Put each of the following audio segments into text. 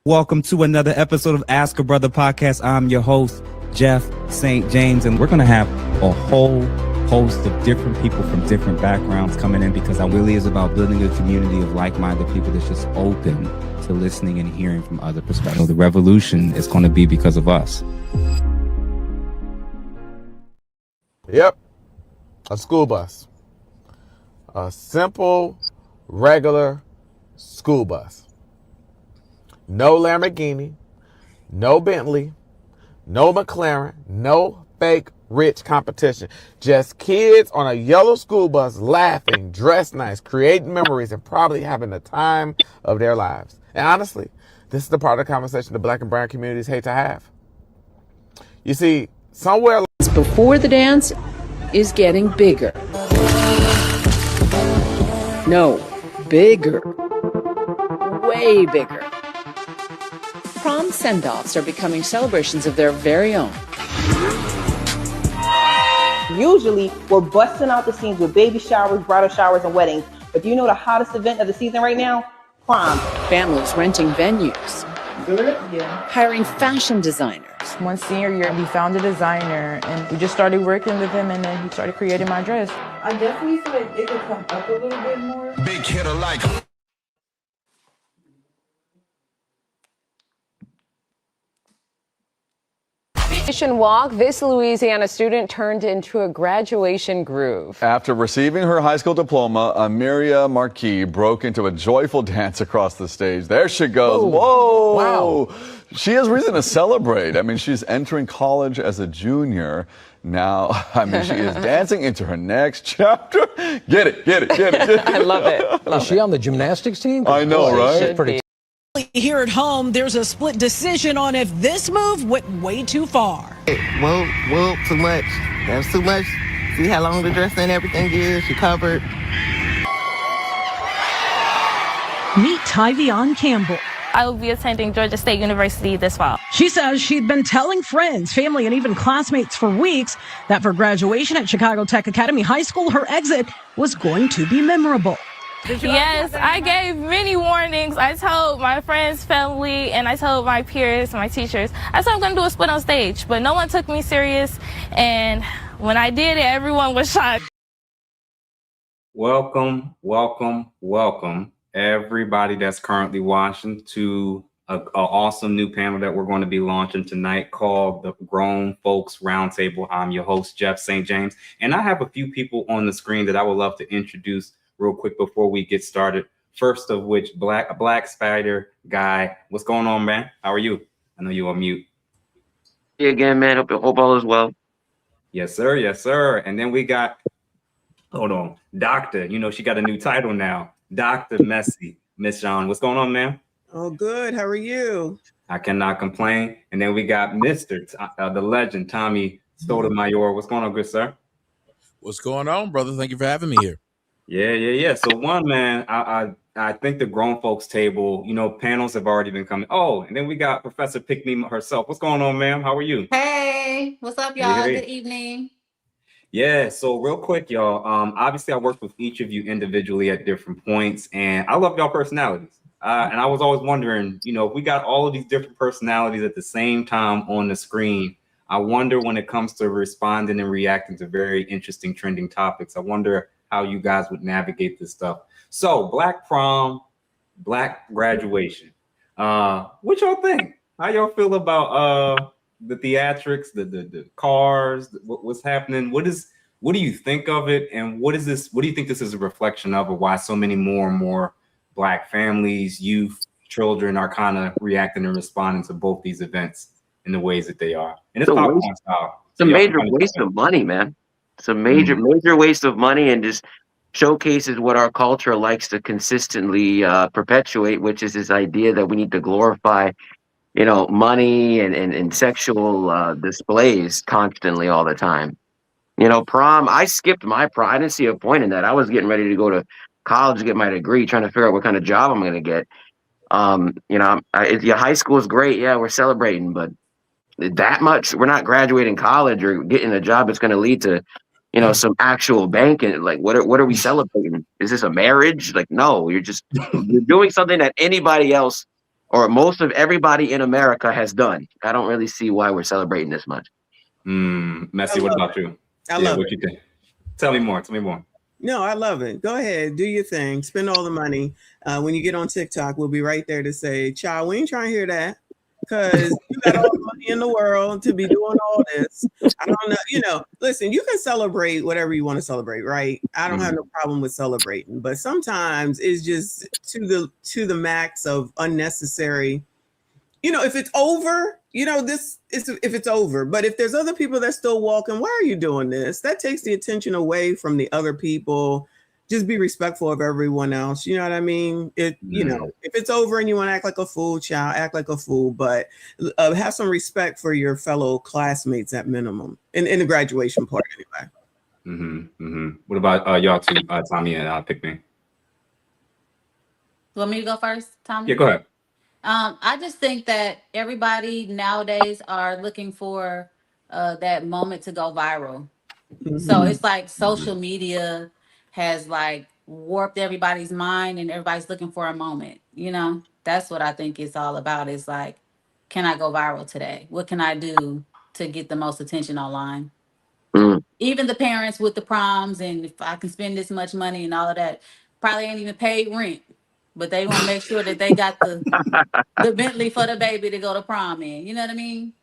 Welcome to another episode of Ask a Brother podcast. I'm your host, Jeff St. James, and we're going to have a whole host of different people from different backgrounds coming in because it really is about building a community of like-minded people that's just open to listening and hearing from other perspectives. The revolution is going to be because of us. Yep, a school bus. A simple, regular school bus. No Lamborghini, no Bentley, no McLaren, no fake rich competition. Just kids on a yellow school bus laughing, dressed nice, creating memories, and probably having the time of their lives. And honestly, this is the part of the conversation the black and brown communities hate to have. You see, somewhere before the dance is getting bigger. No, bigger. Way bigger. Prom send-offs are becoming celebrations of their very own. Usually, we're busting out the scenes with baby showers, bridal showers, and weddings. But do you know the hottest event of the season right now? Prom. Families renting venues. Good? Yeah. Hiring fashion designers. One senior year, we found a designer, and we just started working with him, and then he started creating my dress. I definitely feel like it could come up a little bit more. Big hitter like. Walk, this Louisiana student turned into a graduation groove. After receiving her high school diploma, Amiria Marquis broke into a joyful dance across the stage. There she goes. Whoa. Wow. She has reason to celebrate. I mean, she's entering college as a junior. Now, she is dancing into her next chapter. Get it. I love it. Is she on the gymnastics team? I know, right? She's pretty. Here at home, there's a split decision on if this move went way too far. Well, too much. That was too much. See how long the dress and everything is? She covered. Meet Tyvion Campbell. I will be attending Georgia State University this fall. She says she'd been telling friends, family, and even classmates for weeks that for graduation at Chicago Tech Academy High School, her exit was going to be memorable. Yes, I gave many warnings. I told my friends, family, and I told my peers, my teachers, I said I'm going to do a split on stage, but no one took me serious. And when I did it, everyone was shocked. Welcome, everybody that's currently watching to an awesome new panel that we're going to be launching tonight called the Grown Folks Roundtable. I'm your host, Jeff St. James, and I have a few people on the screen that I would love to introduce real quick before we get started. First of which, Black Spider Guy. What's going on, man? How are you? I know you're on mute. Hey again, man. Hope all is well. Yes, sir. And then we got, hold on, Doctor. You know, she got a new title now. Dr. Messy. Miss Sean, what's going on, ma'am? Oh, good. How are you? I cannot complain. And then we got Mr. The legend, Tommy Sotomayor. What's going on, good sir? What's going on, brother? Thank you for having me here. Yeah. So one, man, I think the grown folks table, you know, panels have already been coming. Oh, and then we got Professor Pickney herself. What's going on, ma'am? How are you? Hey, what's up, y'all? Hey. Good evening. Yeah, so real quick, y'all. Obviously, I worked with each of you individually at different points, and I love y'all personalities. And I was always wondering, you know, if we got all of these different personalities at the same time on the screen, I wonder when it comes to responding and reacting to very interesting trending topics, I wonder how you guys would navigate this stuff. So Black prom, Black graduation. What y'all think? How y'all feel about the theatrics, the cars, what's happening? What do you think of it? And what do you think this is a reflection of, or why so many more and more Black families, youth, children are kind of reacting and responding to both these events in the ways that they are? And it's a major waste of money, man. It's a major waste of money, and just showcases what our culture likes to consistently perpetuate, which is this idea that we need to glorify, you know, money and sexual displays constantly all the time. You know, prom, I skipped my prom. I didn't see a point in that. I was getting ready to go to college to get my degree, trying to figure out what kind of job I'm going to get. You know, high school is great. Yeah, we're celebrating, but that much, we're not graduating college or getting a job that's going to lead to, you know, some actual banking. Like, what are we celebrating? Is this a marriage? Like, no, you're doing something that anybody else or most of everybody in America has done. I don't really see why we're celebrating this much. Messy, what about you? I love what it. you think? Tell me more. Tell me more. No, I love it. Go ahead, do your thing, spend all the money. When you get on TikTok, we'll be right there to say, "Child, we ain't trying to hear that." Because you got all the money in the world to be doing all this. I don't know. Listen, you can celebrate whatever you want to celebrate, right? I don't have no problem with celebrating, but sometimes it's just to the max of unnecessary. If it's over, if it's over. But if there's other people that's still walking, why are you doing this? That takes the attention away from the other people. Just be respectful of everyone else. You know what I mean? If it's over and you want to act like a fool, child, act like a fool. But have some respect for your fellow classmates at minimum in the graduation part, anyway. What about y'all two, Tommy and Pick Me? You want me to go first, Tommy? Yeah, go ahead. I just think that everybody nowadays are looking for that moment to go viral. So it's like social media has like warped everybody's mind and everybody's looking for a moment. That's what I think it's all about. It's like, can I go viral today? What can I do to get the most attention online? Even the parents with the proms, and if I can spend this much money and all of that, probably ain't even paid rent, but they want to make sure that they got the Bentley for the baby to go to prom in. You know what I mean?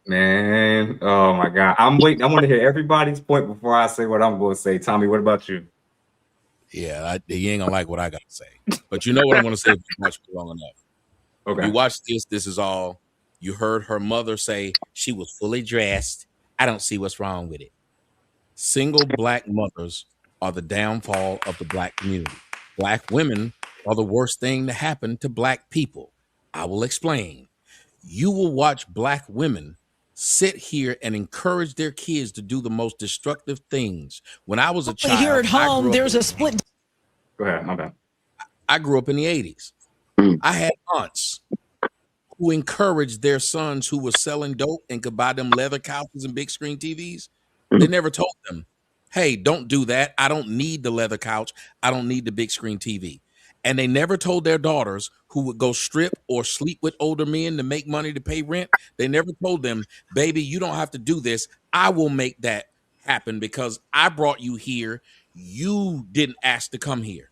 Man, oh my God. I'm waiting. I want to hear everybody's point before I say what I'm going to say. Tommy, what about you? Yeah, you ain't gonna like what I gotta say, but you know what I'm gonna say if you watch me long enough. Okay. You watch this. This is all. You heard her mother say she was fully dressed. I don't see what's wrong with it. Single black mothers are the downfall of the black community. Black women are the worst thing to happen to black people. I will explain. You will watch black women sit here and encourage their kids to do the most destructive things. When I was a child, here at home, there's a split. Go ahead, my bad. I grew up in the 80s. I had aunts who encouraged their sons who were selling dope and could buy them leather couches and big screen TVs. They never told them, hey, don't do that. I don't need the leather couch. I don't need the big screen TV. And they never told their daughters who would go strip or sleep with older men to make money to pay rent. They never told them, baby, you don't have to do this. I will make that happen because I brought you here. You didn't ask to come here.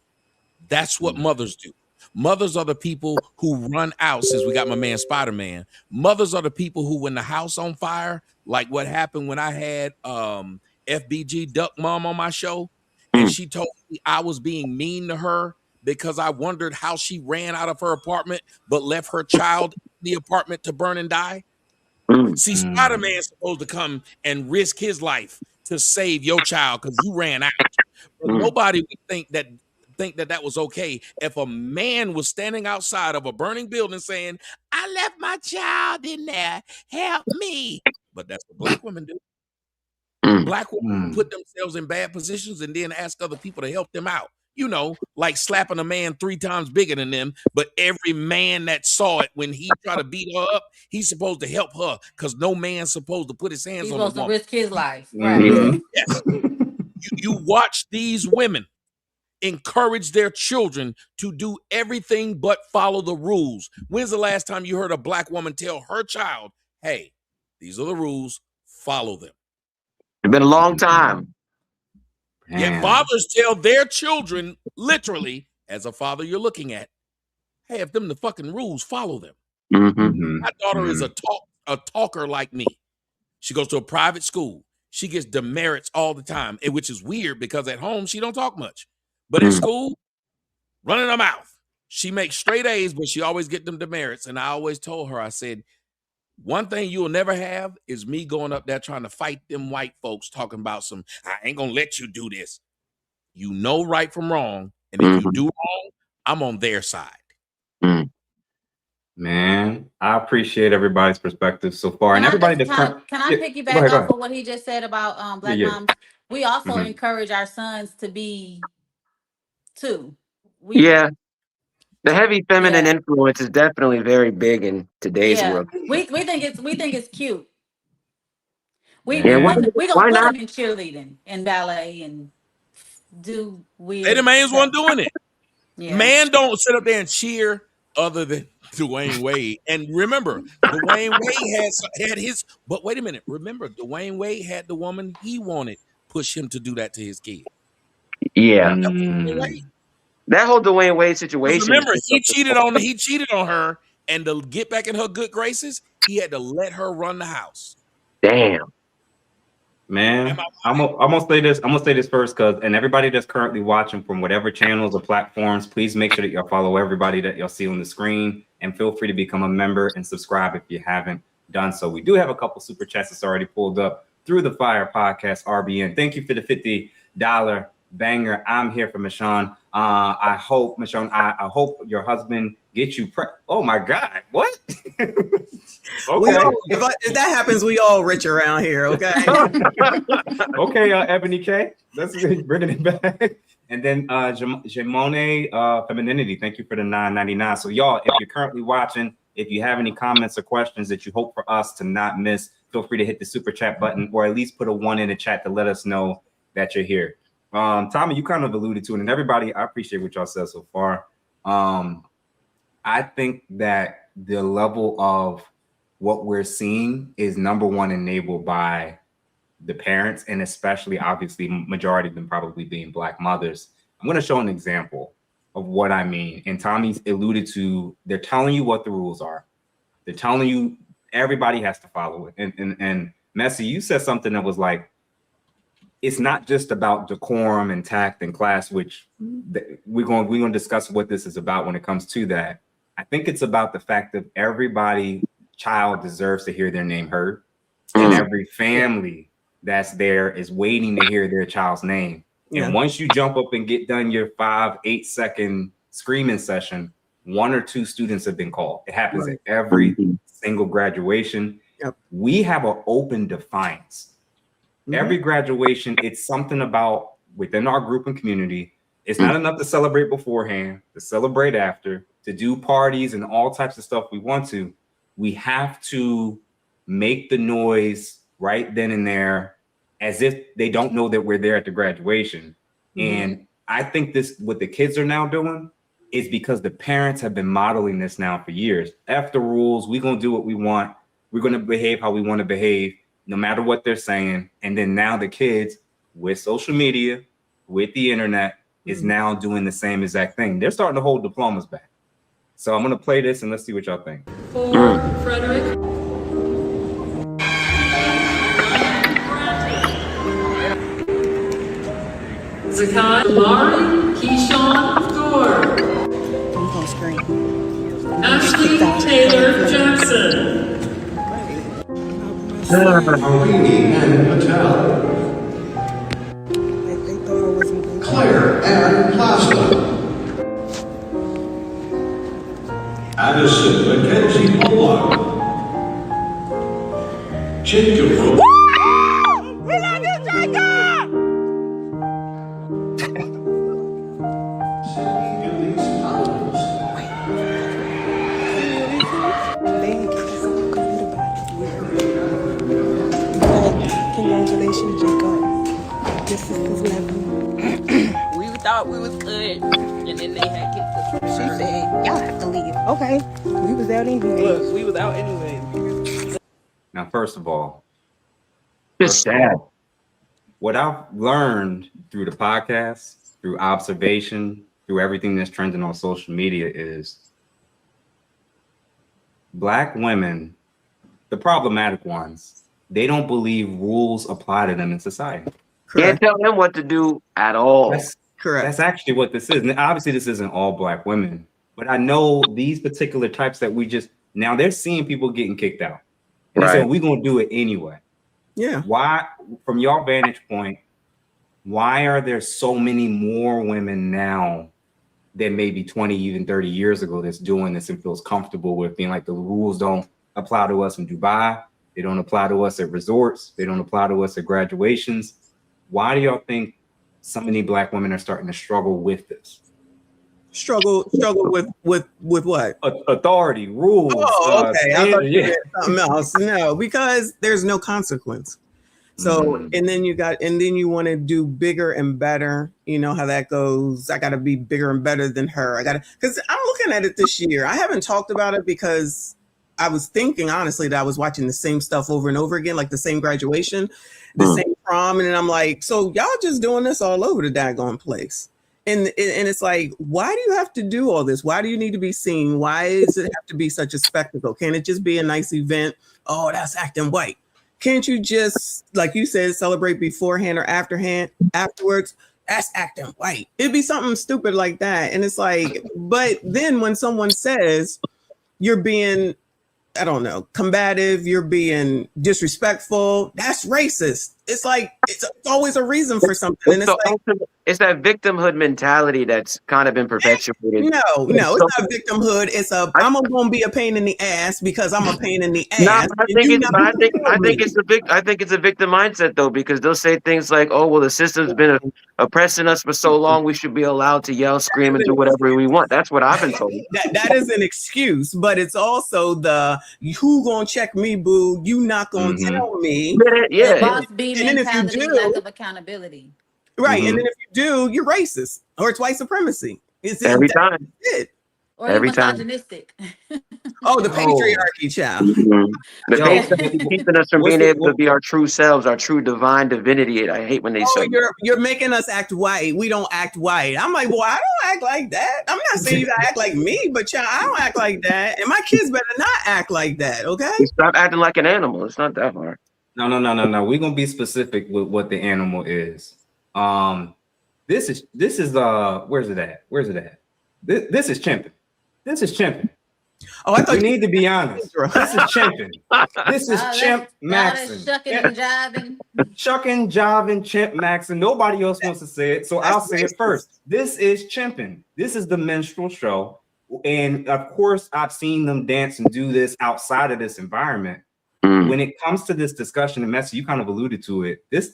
That's what mothers do. Mothers are the people who run out, since we got my man Spider-Man. Mothers are the people who, when the house on fire, like what happened when I had FBG Duck Mom on my show, and she told me I was being mean to her because I wondered how she ran out of her apartment but left her child in the apartment to burn and die. See, Spider-Man's supposed to come and risk his life to save your child because you ran out. But nobody would think that was okay if a man was standing outside of a burning building saying, I left my child in there, help me. But that's what black women do. Black women put themselves in bad positions and then ask other people to help them out. Like slapping a man 3 times bigger than them, but every man that saw it when he tried to beat her up, he's supposed to help her because no man's supposed to put his hands on a woman. He's supposed to risk his life. Right. Yes. You watch these women encourage their children to do everything but follow the rules. When's the last time you heard a black woman tell her child, hey, these are the rules, follow them? It's been a long time. Yet fathers tell their children, literally, as a father you're looking at, hey, if them the fucking rules, follow them. My daughter is a talker like me. She goes to a private school. She gets demerits all the time, which is weird because at home she don't talk much. But at school, running her mouth. She makes straight A's, but she always get them demerits. And I always told her, I said, one thing you'll never have is me going up there trying to fight them white folks talking about I ain't gonna let you do this. You know right from wrong. And if you do wrong, I'm on their side. Man, I appreciate everybody's perspective so far. Can and everybody Can I piggyback off of what he just said about black moms? We also encourage our sons to be too. The heavy feminine influence is definitely very big in today's world. We think it's cute. We why gonna put not? them in cheerleading and ballet and do weird. They the man's one doing it. Man don't sit up there and cheer other than Dwayne Wade. And remember, Dwayne Wade had his, but wait a minute. Remember, Dwayne Wade had the woman he wanted push him to do that to his kid. Yeah. That was Dwayne Wade. That whole Dwayne Wade situation. Remember, he cheated on her, and to get back in her good graces, he had to let her run the house. Damn. Man, I'm gonna say this. I'm gonna say this first, and everybody that's currently watching from whatever channels or platforms, please make sure that y'all follow everybody that y'all see on the screen, and feel free to become a member and subscribe if you haven't done so. We do have a couple super chats that's already pulled up through the Fire Podcast RBN. Thank you for the $50 banger. I'm here for Michonne. I hope, Michonne, I hope your husband gets you oh my God, what? Okay. If that happens, we all rich around here, okay? Okay, Ebony K. Let's bringing it back. And then Jamone Femininity, thank you for the $9.99. So y'all, if you're currently watching, if you have any comments or questions that you hope for us to not miss, feel free to hit the super chat button, or at least put a 1 in the chat to let us know that you're here. Tommy, you kind of alluded to it, and everybody, I appreciate what y'all said so far. I think that the level of what we're seeing is number one enabled by the parents, and especially obviously majority of them probably being Black mothers. I'm going to show an example of what I mean. And Tommy's alluded to, they're telling you what the rules are. They're telling you everybody has to follow it. And Messi, you said something that was like, it's not just about decorum and tact and class, which we're going to discuss what this is about when it comes to that. I think it's about the fact that everybody child deserves to hear their name heard, and every family that's there is waiting to hear their child's name. And once you jump up and get done your 5-8 second screaming session, 1 or 2 students have been called. It happens at every single graduation. We have an open defiance. Every graduation, it's something about within our group and community. It's not enough to celebrate beforehand, to celebrate after, to do parties and all types of stuff we want to. We have to make the noise right then and there as if they don't know that we're there at the graduation. And I think this, what the kids are now doing, is because the parents have been modeling this now for years. F the rules, we're going to do what we want. We're going to behave how we want to behave, no matter what they're saying. And then now the kids with social media, with the internet, is now doing the same exact thing. They're starting to hold diplomas back. So I'm going to play this and let's see what y'all think. For Frederick. Zakai, Lauren, Keyshawn, Gore. I'm gonna scream. Ashley Taylor Jackson. Marini and Patel. Claire Ann Plaza. Addison Mackenzie Pollock. Jacob. We love you, Jacob! Congratulations, Jacob. This is his level. We thought we was good, and then they had kicked us. She said, y'all have to leave. Okay. We was out anyway. Look, we was out anyway. Now, first of all, it's sad. What I've learned through the podcast, through observation, through everything that's trending on social media is Black women, the problematic ones, they don't believe rules apply to them in society. Can't tell them what to do at all. That's actually what this is. And obviously, this isn't all Black women, but I know these particular types that we just, now they're seeing people getting kicked out. And they say, we're going to do it anyway. Yeah. Why, from your vantage point, why are there so many more women now than maybe 20, even 30 years ago that's doing this and feels comfortable with being like, the rules don't apply to us in Dubai. They don't apply to us at resorts. They don't apply to us at graduations. Why do y'all think so many Black women are starting to struggle with this? Struggle with what? Authority, rules. Oh, okay. I thought you yeah. meant something else. No, because there's no consequence. So, and then you want to do bigger and better. You know how that goes. I got to be bigger and better than her. Because I'm looking at it this year. I haven't talked about it because I was thinking, honestly, that I was watching the same stuff over and over again, like the same graduation, the same prom. And then I'm like, so y'all just doing this all over the daggone place. And it's like, why do you have to do all this? Why do you need to be seen? Why does it have to be such a spectacle? Can't it just be a nice event? Oh, that's acting white. Can't you just, like you said, celebrate beforehand or afterwards? That's acting white. It'd be something stupid like that. And it's like, but then when someone says you're being, I don't know, combative, you're being disrespectful, that's racist. It's like, it's always a reason for something. And It's that victimhood mentality that's kind of been perpetuated. No, it's not victimhood. It's I'm gonna be a pain in the ass because I'm a pain in the ass. No, I think it's a victim mindset though, because they'll say things like, "Oh, well, the system's been oppressing us for so long, we should be allowed to yell, scream, and do whatever we want." That's what I've been told. That is an excuse, but it's also the who gonna check me, boo? You not gonna tell me? The boss B mentality, lack of accountability. Right, and then if you do, you're racist or it's white supremacy. Every time. Or Every time. misogynistic. Oh, the patriarchy, child. The patriarchy keeping us from being able to be our true selves, our true divine divinity. I hate when they say you're making us act white. We don't act white. I'm like, well, I don't act like that. I'm not saying you gotta act like me, but child, I don't act like that. And my kids better not act like that, okay? Stop acting like an animal. It's not that hard. No. We're gonna be specific with what the animal is. This is where's it at? This is chimping. This is chimping. Oh, I thought you need to be honest. This is chimping. This is chimp maxing. Shucking, jiving, chimp maxing. Nobody else wants to say it, so I'll say it first. This is chimping. This is the minstrel show, and of course, I've seen them dance and do this outside of this environment. When it comes to this discussion, and Messi, you kind of alluded to it. This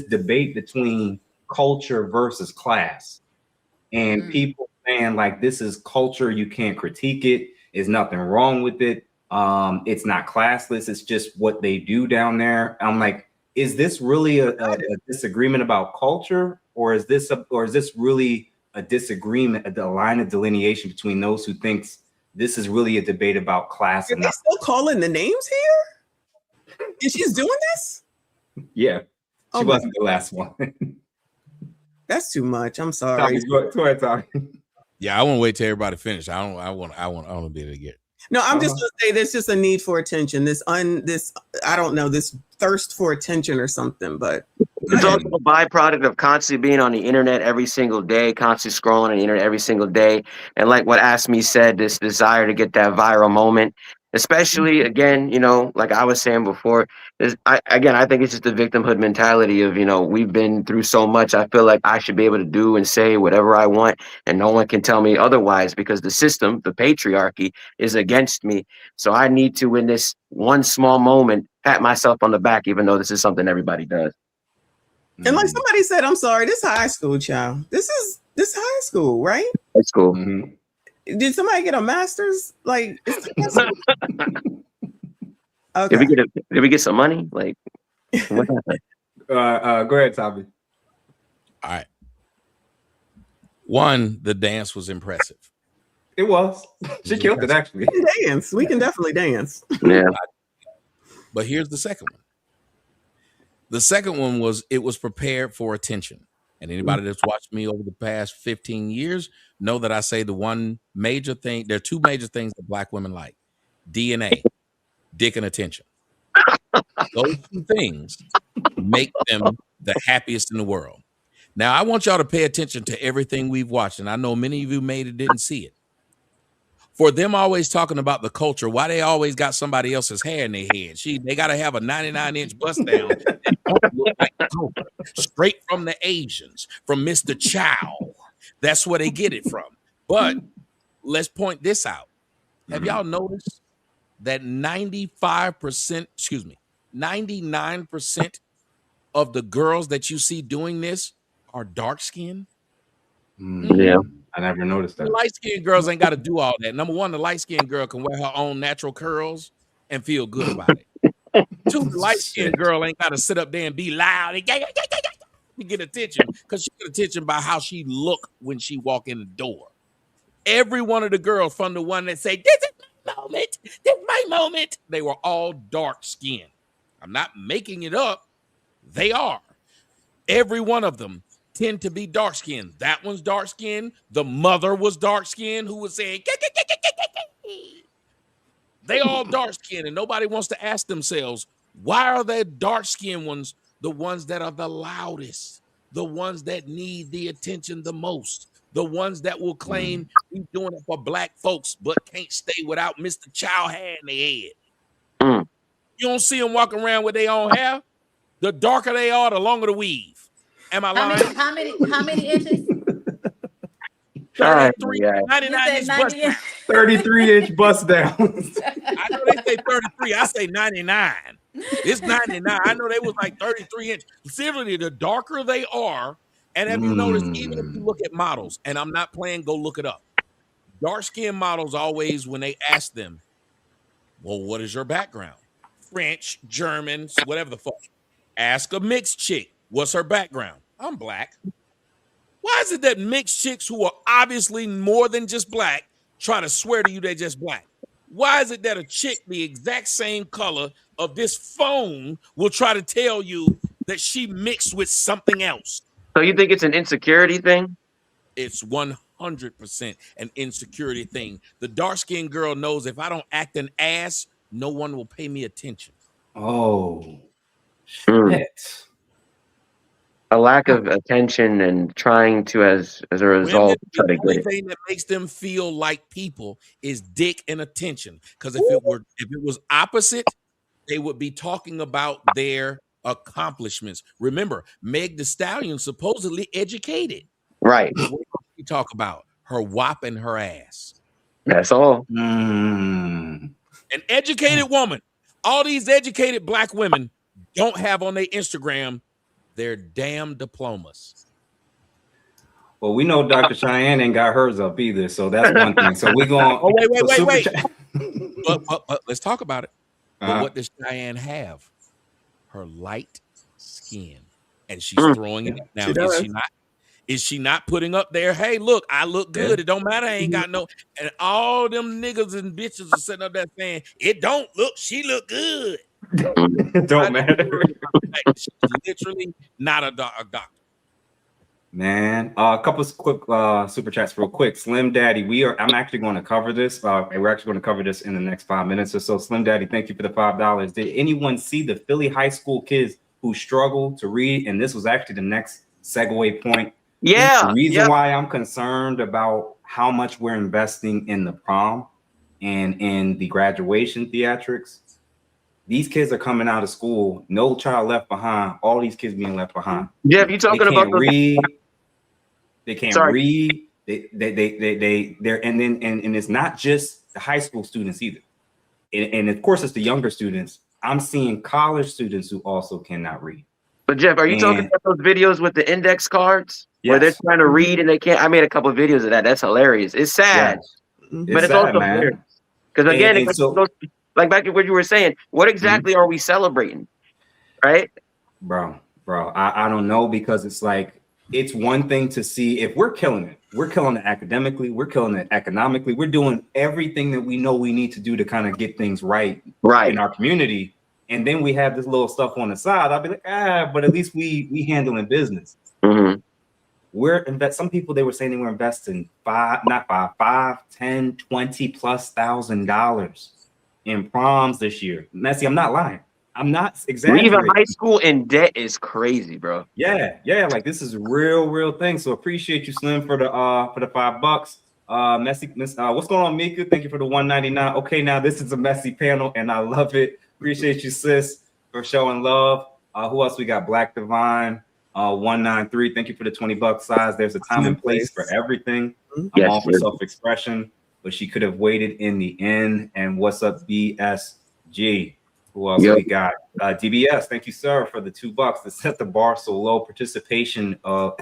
debate between culture versus class, and people saying like this is culture, you can't critique it. There's nothing wrong with it. It's not classless. It's just what they do down there. I'm like, is this really a disagreement about culture, or is this really a disagreement, a line of delineation between those who thinks this is really a debate about class? Are they still calling the names here? And she's doing this? Yeah, she wasn't the last one. That's too much. I'm sorry. Go ahead, Tommy. Yeah, I want to wait till everybody finish. I want to be able to get. No, I'm just gonna say there's just a need for attention. This I don't know, this thirst for attention or something, but it's also a byproduct of constantly being on the internet every single day, constantly scrolling on the internet every single day. And like what Asmi said, this desire to get that viral moment, especially again, like I was saying before, I think it's just the victimhood mentality of, we've been through so much. I feel like I should be able to do and say whatever I want, and no one can tell me otherwise because the system, the patriarchy, is against me. So I need to, in this one small moment, pat myself on the back, even though this is something everybody does. And like somebody said, I'm sorry, this high school, child. This high school, right? High school. Did somebody get a master's? Like, okay. Did we get some money? Like, what happened? Go ahead, Tommy. All right. One, the dance was impressive. It was. She killed it, actually. We can dance. We can definitely dance. Yeah. But here's the second one. The second one was it was prepared for attention. And anybody that's watched me over the past 15 years know that I say the one major thing, there are two major things that Black women like: DNA, dick, and attention. Those two things make them the happiest in the world. Now, I want y'all to pay attention to everything we've watched, and I know many of you made it didn't see it. For them always talking about the culture, why they always got somebody else's hair in their head? They got to have a 99-inch bust down that don't look like the culture. Straight from the Asians, from Mr. Chow. That's where they get it from. But let's point this out. Have y'all noticed that 99% of the girls that you see doing this are dark skinned? Yeah. I never noticed that. The light-skinned girls ain't got to do all that. Number one, the light-skinned girl can wear her own natural curls and feel good about it. Too, the light-skinned girl ain't got to sit up there and be loud and to get attention, because she get attention by how she look when she walk in the door. Every one of the girls, from the one that say, "This is my moment, this is my moment," they were all dark-skinned. I'm not making it up. They are. Every one of them tend to be dark-skinned. That one's dark-skinned. The mother was dark-skinned, who was saying, they all dark-skinned, and nobody wants to ask themselves, why are the dark-skinned ones the ones that are the loudest, the ones that need the attention the most, the ones that will claim we doing it for black folks but can't stay without Mr. Child hair in their head? You don't see them walking around with their own hair. The darker they are, the longer the weave. Am I lying? How many inches? 33, 99-inch bust down. 33-inch bust down. I know they say 33. I say 99. It's 99. I know they was like 33 inch. Seriously, the darker they are, and have you noticed, even if you look at models, and I'm not playing, go look it up. Dark-skinned models always, when they ask them, well, what is your background? French, German, whatever the fuck. Ask a mixed chick, what's her background? I'm black. Why is it that mixed chicks who are obviously more than just black try to swear to you they're just black? Why is it that a chick the exact same color of this phone will try to tell you that she mixed with something else? So you think it's an insecurity thing? It's 100% an insecurity thing. The dark-skinned girl knows if I don't act an ass, no one will pay me attention. Oh, shit. A lack of attention and trying to, as a result, try to The only get it. thing that makes them feel like people is dick and attention. Because if it was opposite, they would be talking about their accomplishments. Remember, Meg Thee Stallion supposedly educated. Right. What else we talk about? Her whop and her ass. That's all. An educated woman. All these educated black women don't have on their Instagram their damn diplomas. Well, we know Dr. Cheyenne ain't got hers up either, so that's one thing. So we're going. Oh, wait. But let's talk about it. But what does Cheyenne have? Her light skin, and she's throwing it now. Is she not putting up there? Hey, look, I look good. It don't matter. I ain't got no. And all them niggas and bitches are sitting up there saying, "It don't look. She look good." It don't matter. She's literally not a doctor. Man, a couple of quick super chats real quick. Slim Daddy, I'm actually going to cover this. We're actually going to cover this in the next 5 minutes or so. Slim Daddy, thank you for the $5. Did anyone see the Philly high school kids who struggle to read? And this was actually the next segue point. Yeah. The reason why I'm concerned about how much we're investing in the prom and in the graduation theatrics. These kids are coming out of school, no child left behind. All these kids being left behind. Yeah, you talking about read? They can't read. They're and it's not just the high school students either. And of course, it's the younger students. I'm seeing college students who also cannot read. But Jeff, are you talking about those videos with the index cards where they're trying to read and they can't? I made a couple of videos of that. That's hilarious. It's sad, but it's also hilarious. Because again, like back to what you were saying, what exactly are we celebrating? Right? Bro, I don't know, because it's like, it's one thing to see if we're killing it. We're killing it academically. We're killing it economically. We're doing everything that we know we need to do to kind of get things right in our community. And then we have this little stuff on the side. I'll be like, but at least we handling business. Some people, they were saying they were investing $5, 10, 20 plus $1,000 in proms this year. Messi, I'm not lying. I'm not exaggerating. Leaving high school in debt is crazy, bro. Yeah. Like, this is real thing. So appreciate you, Slim, for the $5. Messi, what's going on, Mika? Thank you for the $1.99. Okay, now this is a messy panel, and I love it. Appreciate you, sis, for showing love. Who else we got? Black Divine, 193. Thank you for the $20 size. There's a time and place for everything. I'm all for self-expression, but she could have waited in the end. And what's up, BSG? Who else we got? DBS, thank you, sir, for the $2 to set the bar so low. Participation are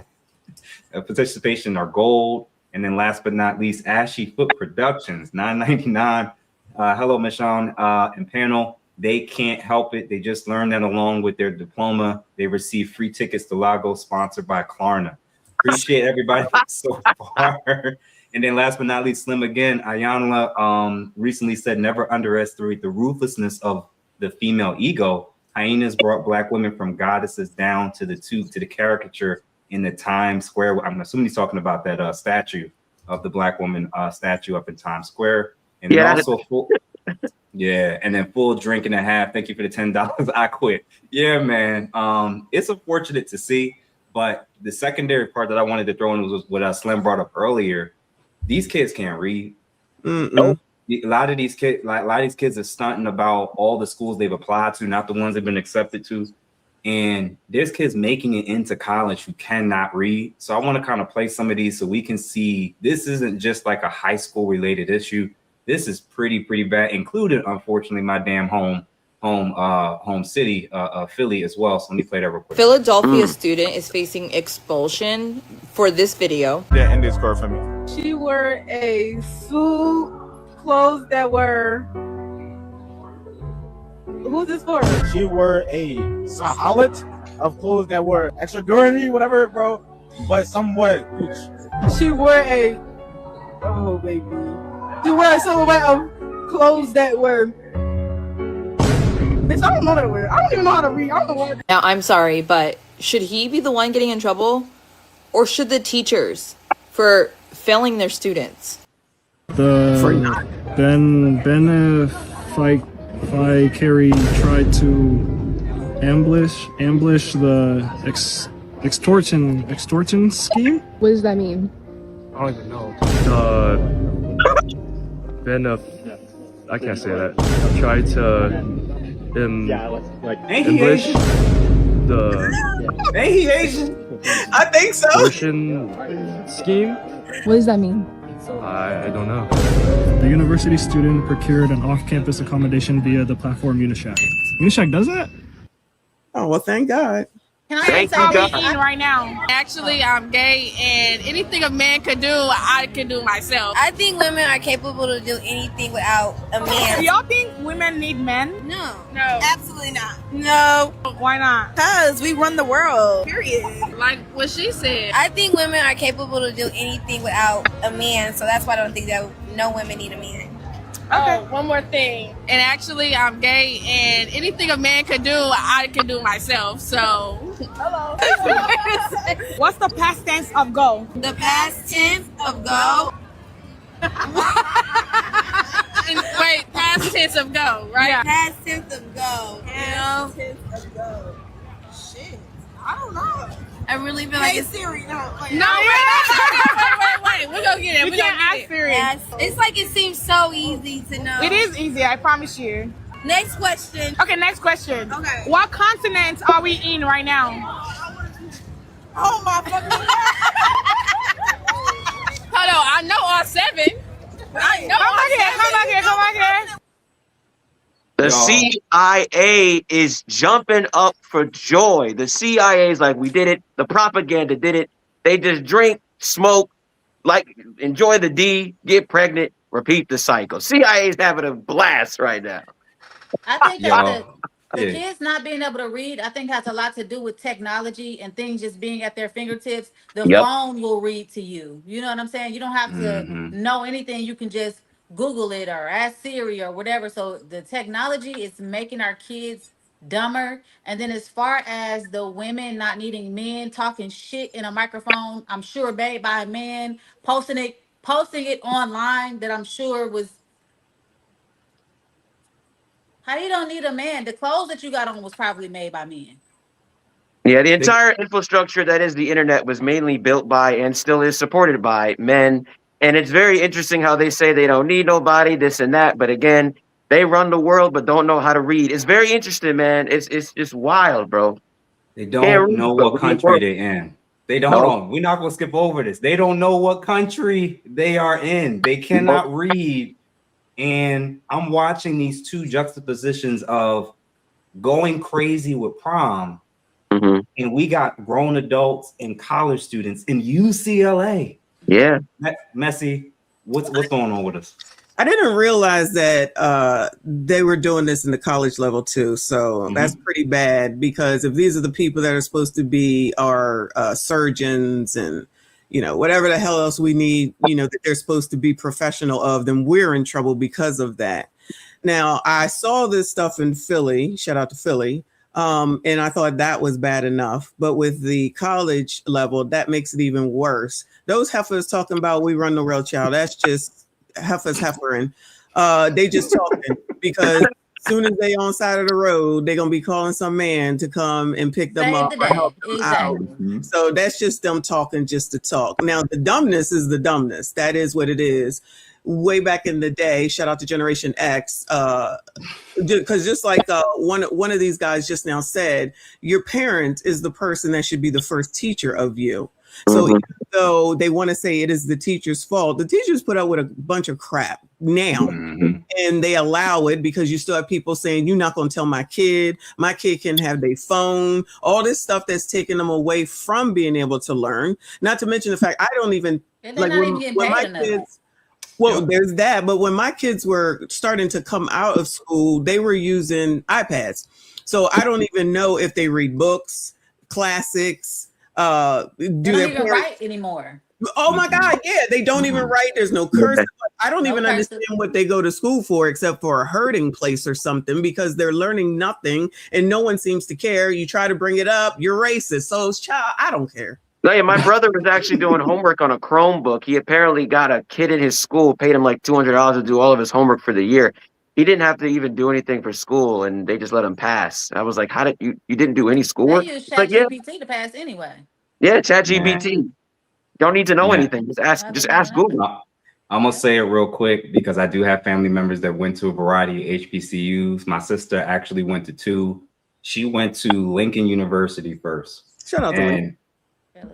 gold. And then last but not least, Ashy Foot Productions, $9.99. Hello, Michonne and panel. They can't help it. They just learned that along with their diploma, they receive free tickets to Lago, sponsored by Klarna. Appreciate everybody so far. And then last but not least, Slim again, Ayanla recently said, never underestimate the ruthlessness of the female ego. Hyenas brought Black women from goddesses down to the caricature in the Times Square. I'm assuming he's talking about that statue of the Black woman statue up in Times Square. And then also and then full drink and a half. Thank you for the $10. I quit. Yeah, man. It's unfortunate to see, but the secondary part that I wanted to throw in was what Slim brought up earlier. These kids can't read. A lot of these kids are stunting about all the schools they've applied to, not the ones they've been accepted to. And there's kids making it into college who cannot read. So I want to kind of play some of these so we can see this isn't just like a high school related issue. This is pretty bad, including, unfortunately, my damn home city, Philly as well. So let me play that real quick. Philadelphia student is facing expulsion for this video. Yeah, end this score for me. She wore a suit, clothes that were. Who's this for? She wore a solid of clothes that were extra girly, whatever, bro, but somewhat. She wore a. Oh, baby. She wore a silhouette of clothes that were. Bitch, I don't know that word. I don't even know how to read. I don't know what. Now, I'm sorry, but should he be the one getting in trouble? Or should the teachers for failing their students? Carey tried to ambush the extortion scheme. What does that mean? I don't even know. I can't say that. Tried to ambush Ain't he Asian? I think so. extortion scheme. What does that mean? I don't know. The university student procured an off-campus accommodation via the platform Unishack. Unishack does that? Oh, well, thank God. Can I say what we eating right now? Actually, I'm gay, and anything a man could do, I can do myself. I think women are capable to do anything without a man. Do y'all think women need men? No. No. Absolutely not. No. Why not? Because we run the world. Period. Like what she said. I think women are capable to do anything without a man, so that's why I don't think that no women need a man. Okay. Oh, one more thing. And actually, I'm gay, and anything a man could do, I can do myself. So. Hello. What's the past tense of go? The past tense of go. Wait, past tense of go, right? Yeah. Past tense of go. Past tense of go. Shit. I don't know. I really feel like it's Siri. wait. We're gonna get it. We can't ask Siri. It's like it seems so easy to know. It is easy, I promise you. Next question. Okay, next question. Okay. What continent are we in right now? Oh my fucking God. Hold on, I know all 7. I know all 7. Come back here. The CIA is jumping up for joy. The CIA is like, we did it. The propaganda did it. They just drink, smoke, like enjoy the D, get pregnant, repeat the cycle. CIA is having a blast right now. I think that the kids not being able to read, I think has a lot to do with technology and things just being at their fingertips. The phone will read to you. You know what I'm saying? You don't have to know anything. You can just Google it or ask Siri or whatever. So the technology is making our kids dumber. And then as far as the women not needing men talking shit in a microphone, I'm sure made by a man, posting it online that I'm sure was. How you don't need a man? The clothes that you got on was probably made by men. Yeah, the entire infrastructure that is the internet was mainly built by and still is supported by men. And it's very interesting how they say they don't need nobody, this and that. But again, they run the world but don't know how to read. It's very interesting, man. It's just wild, bro. They don't know what country they're in. They don't. Hold on. We're not going to skip over this. They don't know what country they are in. They cannot read. And I'm watching these two juxtapositions of going crazy with prom. And we got grown adults and college students in UCLA. Yeah. Messi, what's going on with us? I didn't realize that they were doing this in the college level too. So that's pretty bad, because if these are the people that are supposed to be our surgeons and, whatever the hell else we need, that they're supposed to be professional of, then we're in trouble because of that. Now, I saw this stuff in Philly, shout out to Philly, and I thought that was bad enough. But with the college level, that makes it even worse. Those heifers talking about we run the real child, that's just heifers heifering. They just talking, because as soon as they on side of the road, they're going to be calling some man to come and pick them up or help them out. So that's just them talking just to talk. Now, the dumbness is the dumbness. That is what it is. Way back in the day, shout out to Generation X, because just like one of these guys just now said, your parent is the person that should be the first teacher of you. So even though they want to say it is the teacher's fault, the teachers put up with a bunch of crap now, and they allow it because you still have people saying, you're not going to tell my kid can have their phone, all this stuff that's taking them away from being able to learn. Not to mention the fact I don't even, like when my kids, well, there's that. But when my kids were starting to come out of school, they were using iPads. So I don't even know if they read books, classics. They don't even write anymore. Oh my God, yeah, they don't even write. There's no cursive. I don't even understand what they go to school for, except for a herding place or something, because they're learning nothing and no one seems to care. You try to bring it up, you're racist. So child, I don't care. No, yeah, my brother was actually doing homework on a Chromebook. He apparently got a kid in his school, paid him like $200 to do all of his homework for the year. He didn't have to even do anything for school, and they just let him pass. I was like, "How did you didn't do any schoolwork?" They use Like, yeah, ChatGPT to pass anyway. yeah, ChatGPT. Don't need to know anything. Just ask Google. I'm gonna say it real quick because I do have family members that went to a variety of HBCUs. My sister actually went to 2. She went to Lincoln University first. Shout out to Lincoln.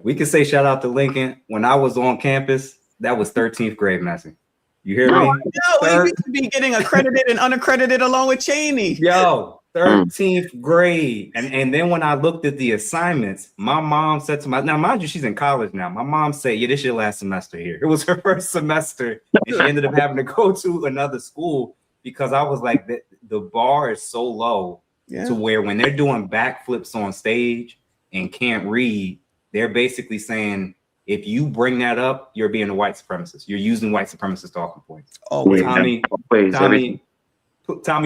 We can say shout out to Lincoln. When I was on campus, that was 13th grade messing. You hear me? No, we used to be getting accredited and unaccredited along with Cheney. Yo, 13th grade. And then when I looked at the assignments, my mom said to now mind you, she's in college now. My mom said, yeah, this is your last semester here. It was her first semester. And she ended up having to go to another school because I was like, the bar is so low to where when they're doing backflips on stage and can't read, they're basically saying, if you bring that up, you're being a white supremacist. You're using white supremacist talking points. Oh, Tommy,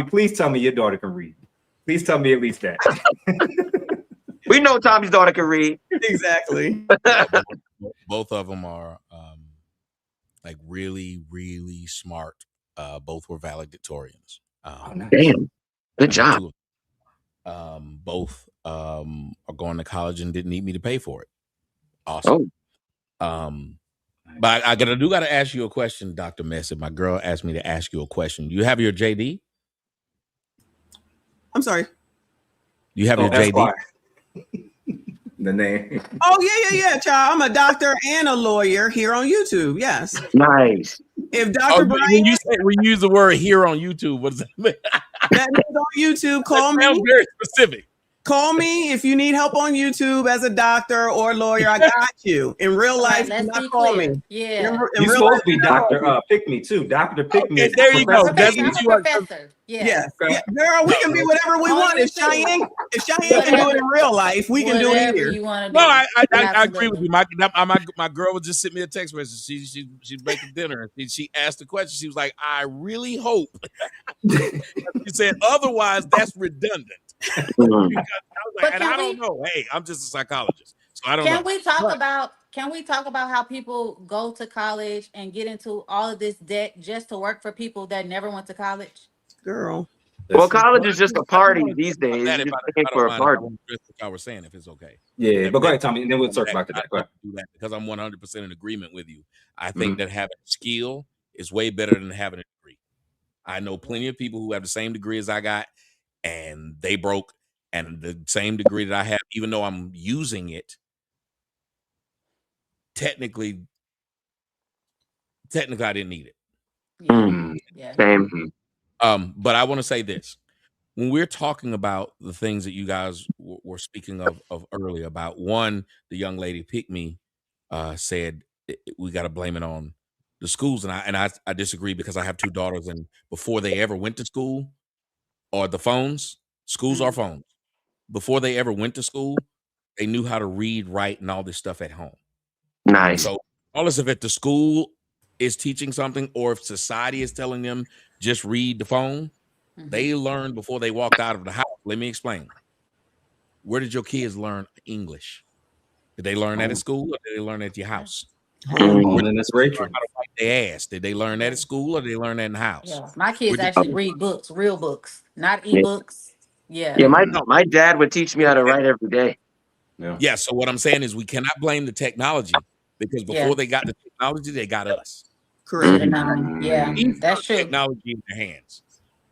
please tell me your daughter can read. Please tell me at least that. We know Tommy's daughter can read. Exactly. Both of them are like really, really smart. Both were valedictorians. Damn, good job. Both are going to college and didn't need me to pay for it. Awesome. But I gotta ask you a question, Dr. Messett. My girl asked me to ask you a question. You have your JD? I'm sorry. You have your JD? The name. Oh, yeah, child. I'm a doctor and a lawyer here on YouTube. Yes. Nice. If Dr. Brian, when you use the word here on YouTube, what does that mean? That means on YouTube, call me. Very specific. Call me if you need help on YouTube as a doctor or lawyer. I got you. In real life, do not call me. Yeah. In You're real supposed life, to be Dr. Pick Me too. Dr. Pick Me. Okay, there you go. That's I'm what a you are. professor. Yeah. Girl, we can be whatever we want. If Cheyenne can do it in real life, we can do it here. You want to do. No, I agree with you. My girl would just send me a text message. She's making dinner and she asked the question. She was like, I really hope. She said, otherwise that's redundant. Because I was like, and I don't know. Hey, I'm just a psychologist, so I don't know. Can we talk about how people go to college and get into all of this debt just to work for people that never went to college? Girl. Well, college is just a party these days. If I were saying, if it's okay. Yeah, but go ahead, Tommy, and then we'll circle back to that. Go ahead. Do that because I'm 100% in agreement with you. I think that having skill is way better than having a degree. I know plenty of people who have the same degree as I got, and they broke, and the same degree that I have, even though I'm using it, technically I didn't need it. Yeah. Same. But I want to say this. When we're talking about the things that you guys were speaking of earlier, about one, the young lady Pick Me said we got to blame it on the schools, and I disagree because I have 2 daughters, and before they ever went to school, or the phones, schools are phones. Before they ever went to school, they knew how to read, write, and all this stuff at home. Nice. So, regardless if the school is teaching something or if society is telling them just read the phone, they learned before they walked out of the house. Let me explain. Where did your kids learn English? Did they learn that at school or did they learn at your house? Home, and it's Rachel. How to wipe their ass? Did they learn that at school or did they learn that in the house? Yeah, my kids Where did- actually read books, real books, not ebooks. Yeah. Yeah, my dad would teach me how to write every day. Yeah. So what I'm saying is we cannot blame the technology because before they got the technology, they got us. Correct. Yeah, that's true. Technology in their hands.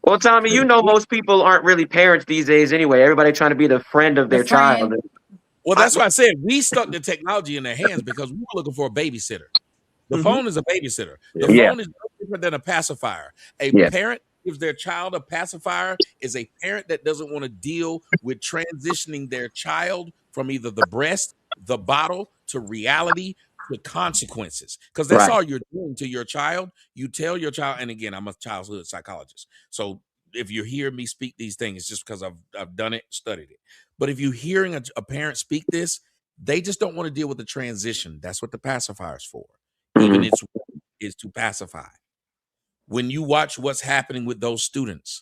Well, Tommy, you know most people aren't really parents these days anyway. Everybody trying to be the friend of their child. Well, that's why I said we stuck the technology in their hands because we were looking for a babysitter. The phone is a babysitter. The phone is no different than a pacifier. A parent gives their child a pacifier is a parent that doesn't want to deal with transitioning their child from either the breast, the bottle, to reality, to consequences. Because that's all you're doing to your child. You tell your child, and again, I'm a childhood psychologist. So if you hear me speak these things, it's just because I've done it, studied it. But if you're hearing a parent speak this, they just don't want to deal with the transition. That's what the pacifier is for. Even its work is to pacify. When you watch what's happening with those students,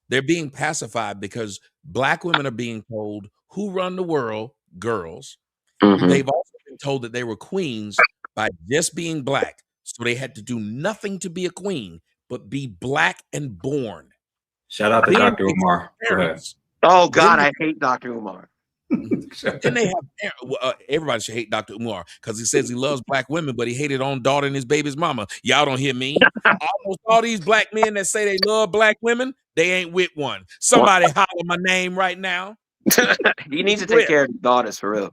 they're being pacified because Black women are being told who run the world, girls. They've also been told that they were queens by just being Black. So they had to do nothing to be a queen, but be Black and born. Shout out to Dr. Umar. Go ahead. Oh, God, I hate Dr. Umar. Then they have everybody should hate Dr. Umar because he says he loves Black women, but he hated on daughter and his baby's mama. Y'all don't hear me. Almost all these Black men that say they love Black women, they ain't with one. Somebody holler my name right now. He needs to take care of his daughters for real.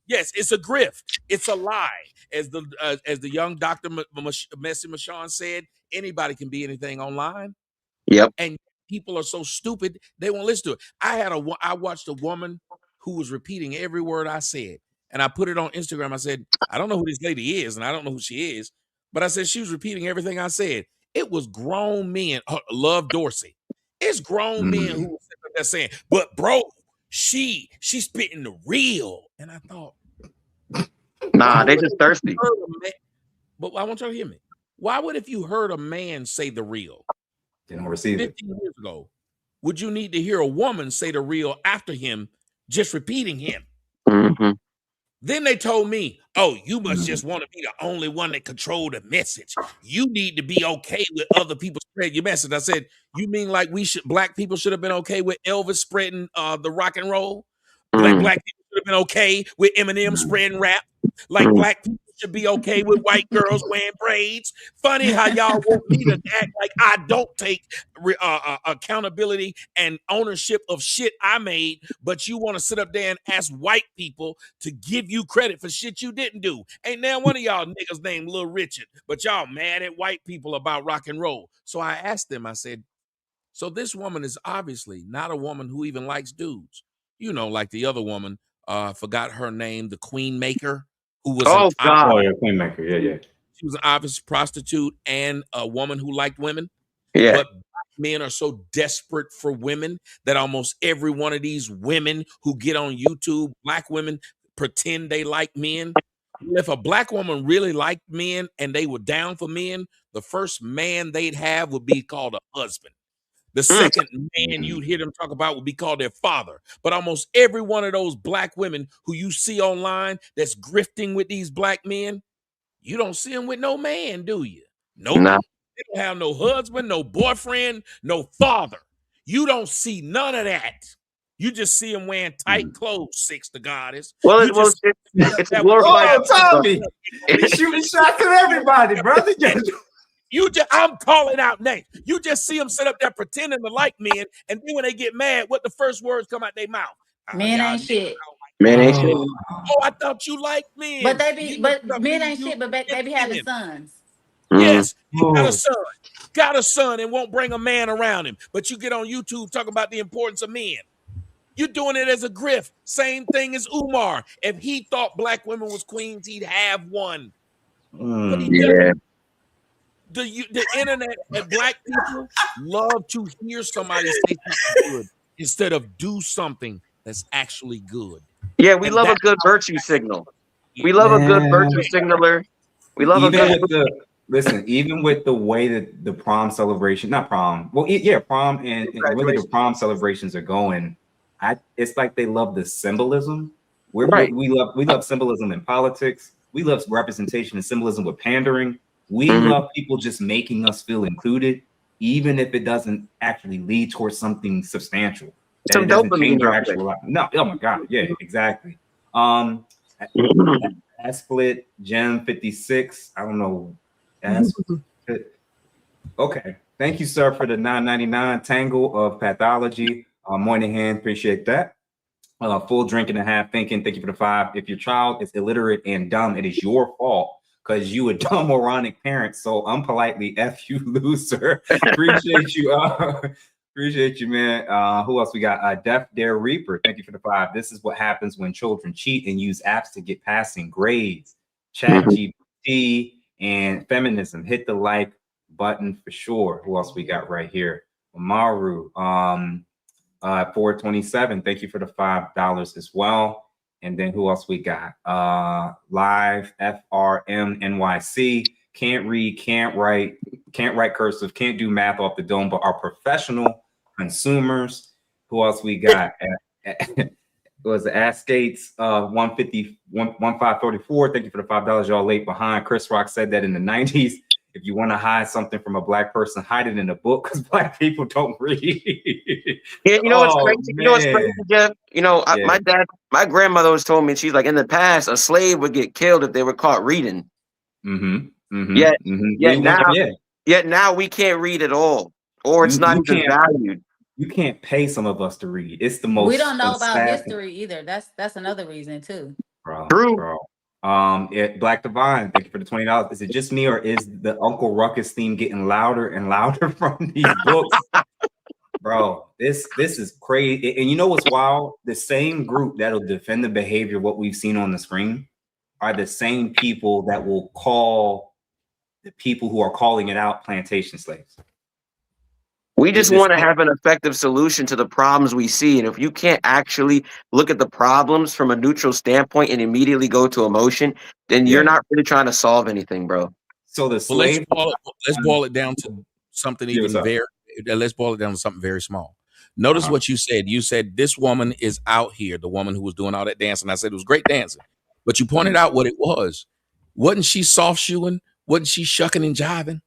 Yes, it's a grift. It's a lie. As the young Dr. Messi Mashawn said, anybody can be anything online. Yep. And people are so stupid they won't listen to it. I watched a woman who was repeating every word I said. And I put it on Instagram. I said, I don't know who this lady is, and I don't know who she is. But I said she was repeating everything I said. It was grown men. Love Dorsey. It's grown men who were sitting there saying, but bro, she's spitting the real. And I thought, nah, they just thirsty. But I want y'all to hear me. Why would if you heard a man say the real? They don't receive 15 years ago, would you need to hear a woman say the real after him, just repeating him? Then they told me, oh, you must just want to be the only one that control the message. You need to be okay with other people spreading your message. I said, you mean like Black people should have been okay with Elvis spreading the rock and roll? Like Black people should have been okay with Eminem spreading rap? Like Black people should be okay with white girls wearing braids? Funny how y'all want me to act like I don't take accountability and ownership of shit I made, but you want to sit up there and ask white people to give you credit for shit you didn't do. Ain't now one of y'all niggas named Lil Richard, but y'all mad at white people about rock and roll. So I asked them, I said, so this woman is obviously not a woman who even likes dudes. You know, like the other woman, forgot her name, the Queen Maker, who was Queen Maker, yeah. She was an obvious prostitute and a woman who liked women. Yeah. But men are so desperate for women that almost every one of these women who get on YouTube, Black women, pretend they like men. If a Black woman really liked men and they were down for men, the first man they'd have would be called a husband. The second man you'd hear them talk about would be called their father. But almost every one of those Black women who you see online that's grifting with these Black men, you don't see them with no man, do you? Nope. Nah. They don't have no husband, no boyfriend, no father. You don't see none of that. You just see them wearing tight clothes, six to goddess. Well, it's a glorified. Oh, Tommy, he's shooting shots at everybody, brother. I'm calling out names. You just see them sit up there pretending to like men, and then when they get mad, what the first words come out their mouth? Men ain't shit. Man ain't shit. Oh, I thought you liked men. But men ain't shit, but they be having sons. Yes, got a son and won't bring a man around him. But you get on YouTube talking about the importance of men. You're doing it as a grift. Same thing as Umar. If he thought Black women was queens, he'd have one. But he doesn't. The internet and black people love to hear somebody say something good instead of do something that's actually good. Yeah, we And love a that's good how virtue signal. We love a good virtue signaler. We love a Even good. with even with the way that the prom celebration, not prom, well, prom and really the prom celebrations are going, it's like they love the symbolism. Right. We love symbolism in politics. We love representation and symbolism with pandering. We Mhm. love people just making us feel included, even if it doesn't actually lead towards something substantial. That Some it doesn't dopamine change our real quick. actual life. No, oh my God, yeah, exactly. Split Gem 56. I don't know. Okay. Thank you, sir, for the $9.99 tangle of pathology. Moynihan, appreciate that. Full drink and a half thinking. Thank you for the 5. If your child is illiterate and dumb, it is your fault because you a dumb moronic parent. So unpolitely F you loser. Appreciate you. Appreciate you, man. Who else we got? Deaf Dare Reaper. Thank you for the 5. This is what happens when children cheat and use apps to get passing grades. Chat GPT and feminism. Hit the like button for sure. Who else we got right here? Maru. 427. Thank you for the $5 as well. And then who else we got? Live FRM NYC. Can't read, can't write cursive, can't do math off the dome, but are professional consumers. Who else we got? It was Ask Skates 1534. Thank you for the $5. Y'all late behind. Chris Rock said that in the 90s. If you want to hide something from a black person, hide it in a book because black people don't read. Yeah, you know what's crazy? You know what's crazy, Jeff? My grandmother always told me, she's like, in the past, a slave would get killed if they were caught reading. Yet now we can't read at all, or it's not even valued. You can't pay some of us to read. It's the most. We don't know about history either. That's another reason too. Bro. Black Divine, thank you for the $20. Is it just me or is the Uncle Ruckus theme getting louder and louder from these books? Bro, this is crazy. And you know what's wild? The same group that'll defend the behavior what we've seen on the screen are the same people that will call the people who are calling it out plantation slaves. We just want to have an effective solution to the problems we see. And if you can't actually look at the problems from a neutral standpoint and immediately go to emotion, then you're not really trying to solve anything, bro. So the slave. Let's boil it down to something let's boil it down to something very small. Notice what you said. You said this woman is out here, the woman who was doing all that dancing. I said it was great dancing, but you pointed out what it was. Wasn't she soft shoeing? Wasn't she shucking and jiving?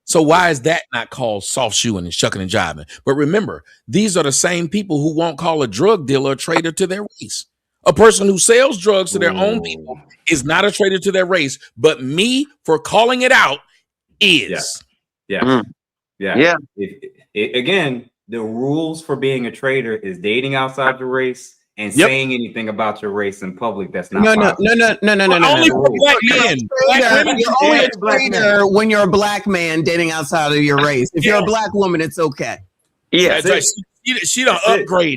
So why is that not called soft shoeing and shucking and jiving? But remember, these are the same people who won't call a drug dealer a traitor to their race. A person who sells drugs to their own people is not a traitor to their race, but me for calling it out is. Yeah. Again, the rules for being a traitor is dating outside your race and saying anything about your race in public that's not No. Only for black men. Black women. You're only a traitor when you're a black man dating outside of your race. If you're a black woman, it's okay. Yeah, that's right. She done upgraded.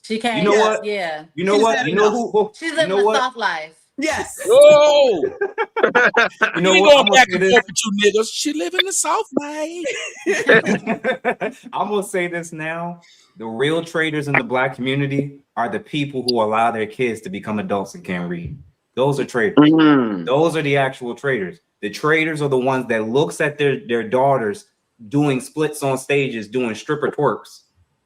She can't. You know what? Yeah. You know what? You know who? She's living a soft life. Yes. Oh. You know what? Going back and forth with you niggas. She live in the South life. I'm gonna say this now. The real traitors in the black community are the people who allow their kids to become adults and can't read. Those are traitors. Those are the actual traitors. The traitors are the ones that looks at their daughters doing splits on stages, doing stripper twerks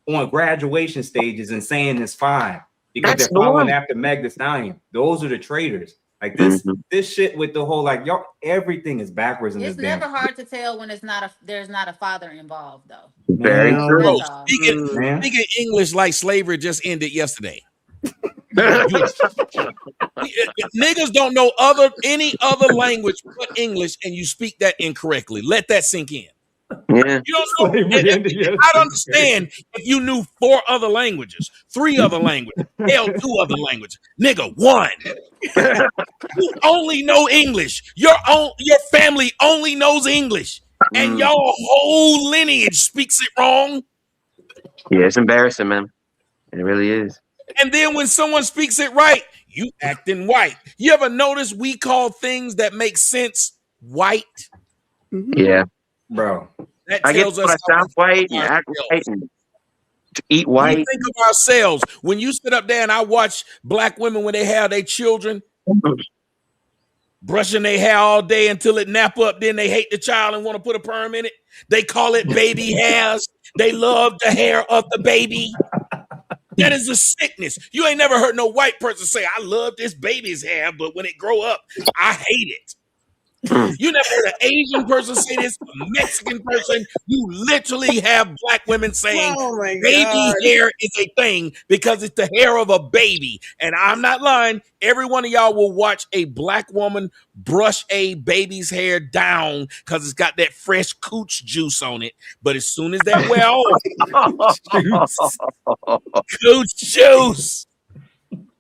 on graduation stages and saying it's fine because they're following after Meg Thee Stallion. Those are the traitors. Like this shit with the whole y'all, everything is backwards in it's this. It's never hard to tell when there's not a father involved though. Very true. Speaking English like slavery just ended yesterday. Niggas don't know any other language but English, and you speak that incorrectly. Let that sink in. Yeah. You don't know. I'd understand if you knew 4 other languages, 3 other languages, hell, 2 other languages. Nigga, 1. You only know English. Your family only knows English, and your whole lineage speaks it wrong. Yeah, it's embarrassing, man. It really is. And then when someone speaks it right, you acting white. You ever notice we call things that make sense white? Yeah. bro. That I get tells to us how sound we white think and of act white ourselves. and to eat When you white. think of ourselves, when you sit up there and I watch black women when they have their children brushing their hair all day until it nap up, then they hate the child and want to put a perm in it. They call it baby hairs. They love the hair of the baby. That is a sickness. You ain't never heard no white person say, I love this baby's hair, but when it grow up, I hate it. You never heard an Asian person say this, a Mexican person. You literally have black women saying Oh my baby God. hair is a thing because it's the hair of a baby. And I'm not lying. Every one of y'all will watch a black woman brush a baby's hair down because it's got that fresh cooch juice on it. But as soon as that wear off, cooch juice.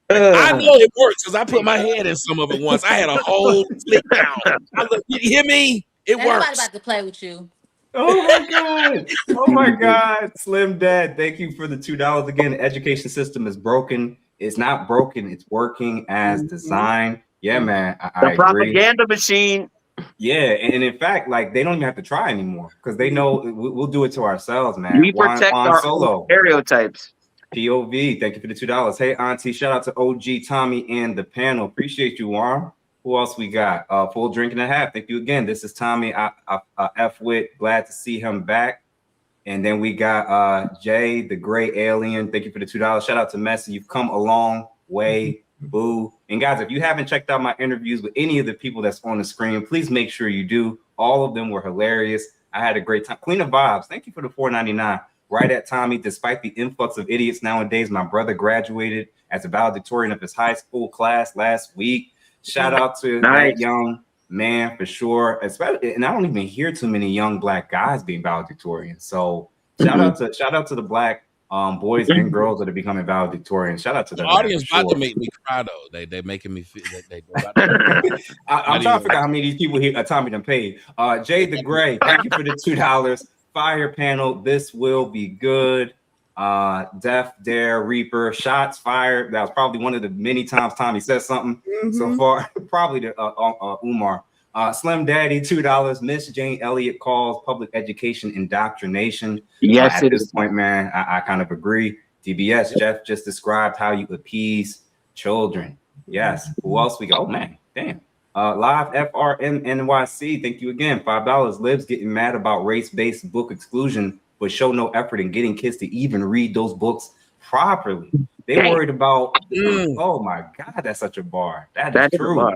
I know it works because I put my head in some of it once. I had a whole slick down. You hear me? It Ain't nobody works. about to play with you. Oh my God. Oh my God. Slim Dad, thank you for the $2 again. The education system is broken. It's not broken. It's working as designed. Yeah, man. I The agree. propaganda machine. Yeah. And in fact, like they don't even have to try anymore because they know we'll do it to ourselves, man. We protect our own stereotypes. POV, thank you for the $2. Hey, Auntie, shout out to OG Tommy and the panel. Appreciate you, Warren. Who else we got? Full drink and a half. Thank you again. This is Tommy. F Wit. Glad to see him back. And then we got Jay, the gray alien. Thank you for the $2. Shout out to Messi. You've come a long way. Boo. And guys, if you haven't checked out my interviews with any of the people that's on the screen, please make sure you do. All of them were hilarious. I had a great time. Queen of Vibes. Thank you for the $4.99. Right at Tommy, despite the influx of idiots nowadays, my brother graduated as a valedictorian of his high school class last week. Shout out to that young man for sure. Especially, and I don't even hear too many young black guys being valedictorians. So shout out to the black boys and girls that are becoming valedictorians. Shout out to The them. audience about to make me cry though. They're making me feel that they about to I'm trying to figure out how many of these people here Tommy done paid. Jay the Gray, thank you for the $2. Fire panel, this will be good. Death Dare Reaper, shots fired. That was probably one of the many times Tommy said something so far. Probably to Umar. Slim Daddy, $2. Miss Jane Elliott calls public education indoctrination. Yes, at this point, man, I kind of agree. DBS, Jeff just described how you appease children. Yes. Who else we got? Oh man, damn. Live FRM NYC, thank you again. $5. Libs getting mad about race-based book exclusion, but show no effort in getting kids to even read those books properly. They worried about, oh my God, that's such a bar. That's true.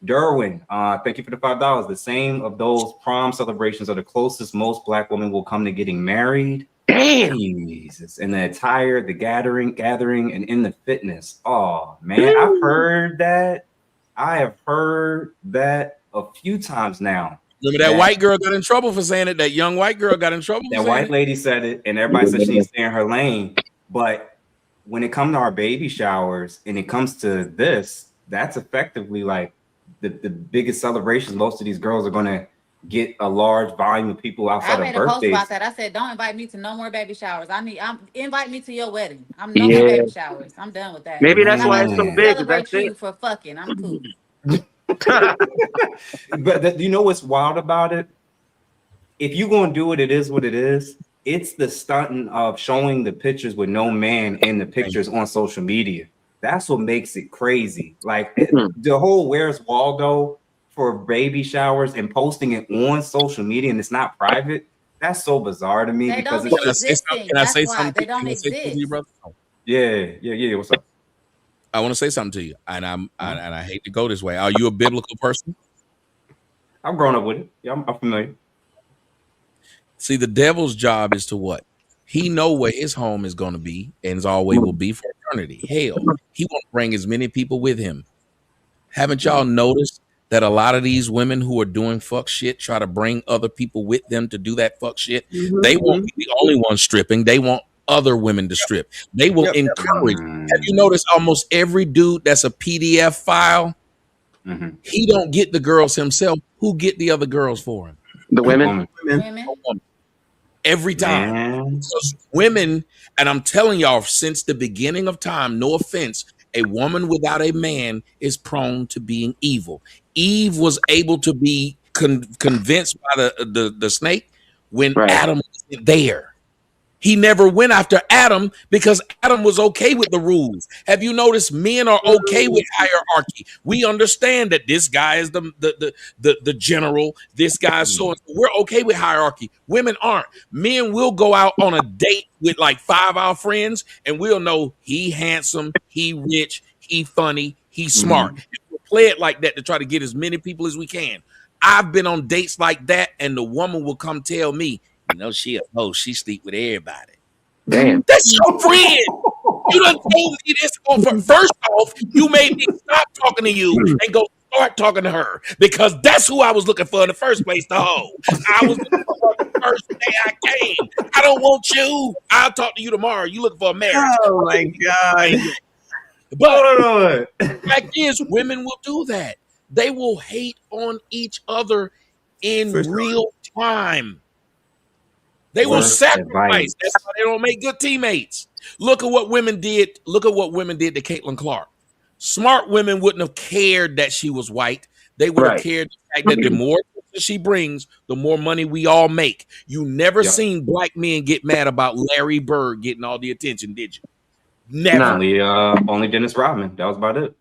Derwin, thank you for the $5. The same of those prom celebrations are the closest most black women will come to getting married. Damn. Jesus. And the attire, the gathering, and in the fitness. Oh man, I've heard that. I have heard that a few times now. Remember that white girl got in trouble for saying it? That young white girl got in trouble for that saying white it? lady said it, and everybody said she needs to stay in her lane. But when it comes to our baby showers and it comes to this, that's effectively like the biggest celebrations. Most of these girls are going to get a large volume of people outside I of made a post birthdays. about that. I said, don't invite me to no more baby showers. Invite me to your wedding. I'm no more baby showers. I'm done with that. Maybe that's why it's so big. Celebrate you for fucking. I'm cool. But you know what's wild about it? If you're going to do it, it is what it is. It's the stunting of showing the pictures with no man in the pictures on social media. That's what makes it crazy. Like the whole Where's Waldo for baby showers and posting it on social media and it's not private. That's so bizarre to me They because don't it's be just. existing. Can I say That's why something? they don't exist. Yeah. What's up? I want to say something to you, and I hate to go this way. Are you a biblical person? I'm grown up with it. Yeah, I'm familiar. See, the devil's job is to what? He know where his home is going to be and is always will be for eternity. Hell, he want to bring as many people with him. Haven't y'all noticed that a lot of these women who are doing fuck shit try to bring other people with them to do that fuck shit? They won't be the only one stripping. They want other women to strip. They will encourage. Have you noticed almost every dude that's a PDF file, he don't get the girls himself. Who get the other girls for him? The women. Every time. Because women, and I'm telling y'all, since the beginning of time, no offense, a woman without a man is prone to being evil. Eve was able to be convinced by the snake when Adam wasn't there. He never went after Adam because Adam was okay with the rules. Have you noticed men are okay with hierarchy? We understand that this guy is the general, this guy is so. We're okay with hierarchy. Women aren't. Men will go out on a date with like 5 of our friends, and we'll know he handsome, he rich, he funny, he's smart. And we'll play it like that to try to get as many people as we can. I've been on dates like that, and the woman will come tell me, you know, she sleep with everybody. Damn. That's your friend. You done told me this. First off, you made me stop talking to you and go start talking to her because that's who I was looking for in the first place to hold. I was looking for her the first day I came. I don't want you. I'll talk to you tomorrow. You looking for a marriage. Oh, my God. But the fact is, women will do that. They will hate on each other in real time. They will sacrifice. That's why they don't make good teammates. Look at what women did. Look at what women did to Caitlin Clark. Smart women wouldn't have cared that she was white. They would have cared the fact that the more she brings, the more money we all make. You never seen black men get mad about Larry Bird getting all the attention, did you? Never. Only Dennis Rodman. That was about it.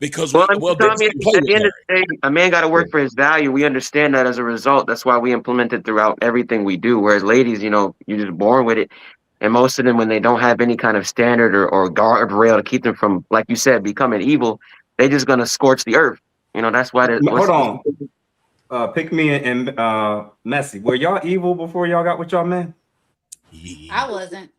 Because at the end of the day, a man got to work for his value. We understand that as a result. That's why we implement it throughout everything we do. Whereas ladies, you know, you're just born with it. And most of them, when they don't have any kind of standard or guardrail to keep them from, like you said, becoming evil, they're just going to scorch the earth. You know, that's why. Hold on. Pick me and Messi. Were y'all evil before y'all got with y'all man? I wasn't.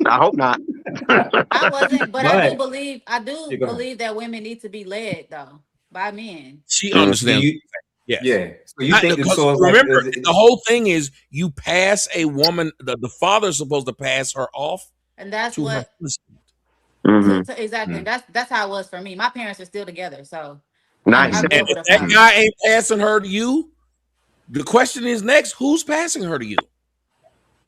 I hope not. I wasn't, but I do believe that women need to be led though by men. She understands. Yes. Yeah. So you think remember, the whole thing is you pass a woman. The father's supposed to pass her off, and that's to what. Exactly. That's how it was for me. My parents are still together, so nice. And if that guy ain't passing her to you, the question is next: who's passing her to you?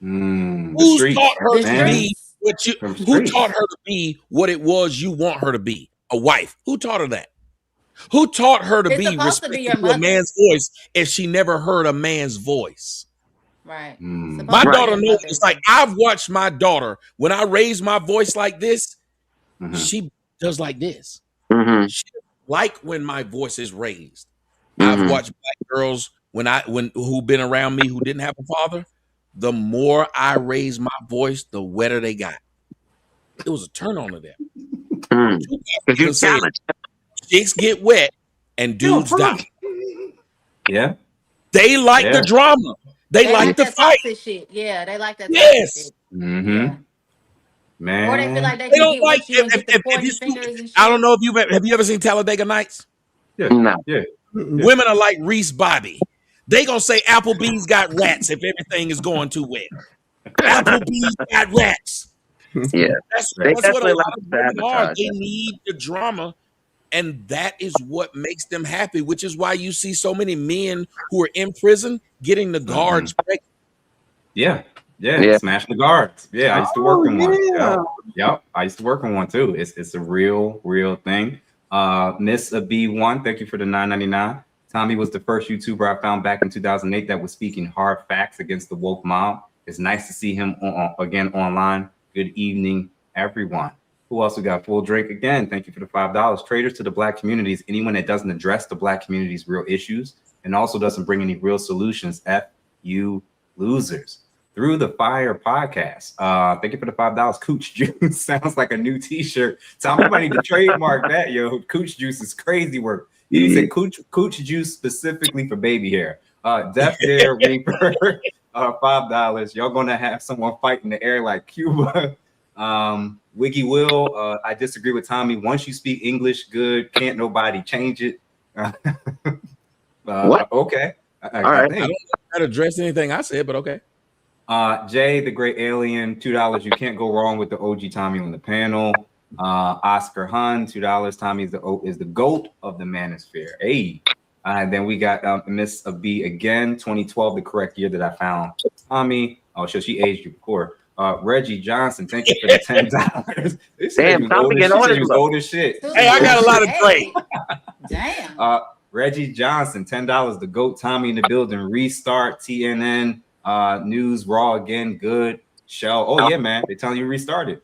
Who taught her to be what you? Who taught her to be what it was you want her to be? A wife. Who taught her that? Who taught her to be respectful to a man's voice if she never heard a man's voice? Right. My daughter knows. It's like I've watched my daughter when I raise my voice like this. She does like this. She doesn't like when my voice is raised. I've watched black girls who've been around me who didn't have a father. The more I raise my voice, the wetter they got. It was a turn on to them. Chicks get wet and dudes die. Yeah. They like the drama. They like the fight. Shit. Yeah, they like that. Yes. Man. Or they feel like they don't can like get with you and get the fingers and shit. I don't know if have you ever seen Talladega Nights? Yeah. No. Yeah. Women are like Reese Bobby. They gonna say Applebee's got rats if everything is going too well. Applebee's got rats. Yeah, that's what a lot of women are. They need the drama, and that is what makes them happy. Which is why you see so many men who are in prison getting the guards pregnant. Yeah. Smash the guards. Yeah, I used to work in one. Yep. I used to work in one too. It's a real thing. Miss B1, thank you for the $9.99. Tommy was the first YouTuber I found back in 2008 that was speaking hard facts against the woke mob. It's nice to see him again online. Good evening, everyone. Who else we got? Full Drake again. Thank you for the $5. Traders to the black communities. Anyone that doesn't address the black community's real issues and also doesn't bring any real solutions. F you losers. Through the Fire podcast. Thank you for the $5. Cooch Juice sounds like a new T-shirt. Tommy might need to trademark that, yo. Cooch Juice is crazy work. He said Cooch Juice specifically for baby hair. Def Dare Reaper, $5. Y'all gonna have someone fight in the air like Cuba. Wiggy Will, I disagree with Tommy. Once you speak English good, can't nobody change it. What? Okay. All right. I don't know how to address anything I said, but okay. Jay, the Great Alien, $2. You can't go wrong with the OG Tommy on the panel. Oscar Hun, $2. Tommy is the GOAT of the manosphere. Hey. And then we got Miss B again, 2012, the correct year that I found Tommy. Oh, so she aged you before. Reggie Johnson, thank you for the $10. Damn, Tommy getting old as shit. Hey, I got a lot of Drake. Damn. Reggie Johnson, $10. The GOAT, Tommy in the building. Restart, TNN, News, Raw again, good. Show. Oh, yeah, man. They're telling you restarted.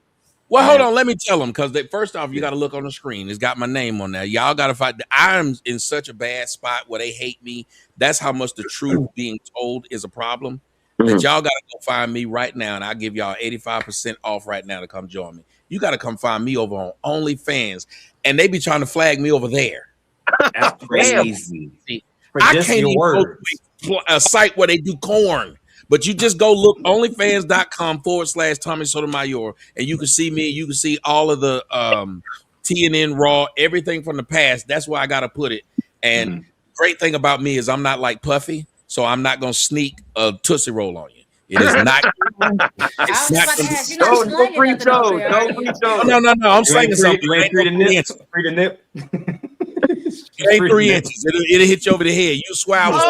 Well, hold on. Let me tell them, because first off, you got to look on the screen. It's got my name on there. Y'all got to fight. I'm in such a bad spot where they hate me. That's how much the truth being told is a problem. That y'all got to go find me right now, and I'll give y'all 85% off right now to come join me. You got to come find me over on OnlyFans, and they be trying to flag me over there. That's crazy. I can't even go to a site where they do corn. But you just go look onlyfans.com/Tommy Sotomayor, and you can see me. You can see all of the TNN Raw, everything from the past. That's where I got to put it. And great thing about me is I'm not like Puffy, so I'm not going to sneak a Tootsie Roll on you. It is not. It's not Don't preach those. Don't preach those. No. I'm saying something. You ain't free to nip. Free to nip. It ain't 3 inches. It'll hit you over the head. You swear I was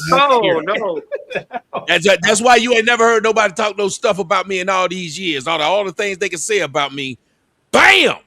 No. That's why you ain't never heard nobody talk no stuff about me in all these years. All the things they can say about me. Bam!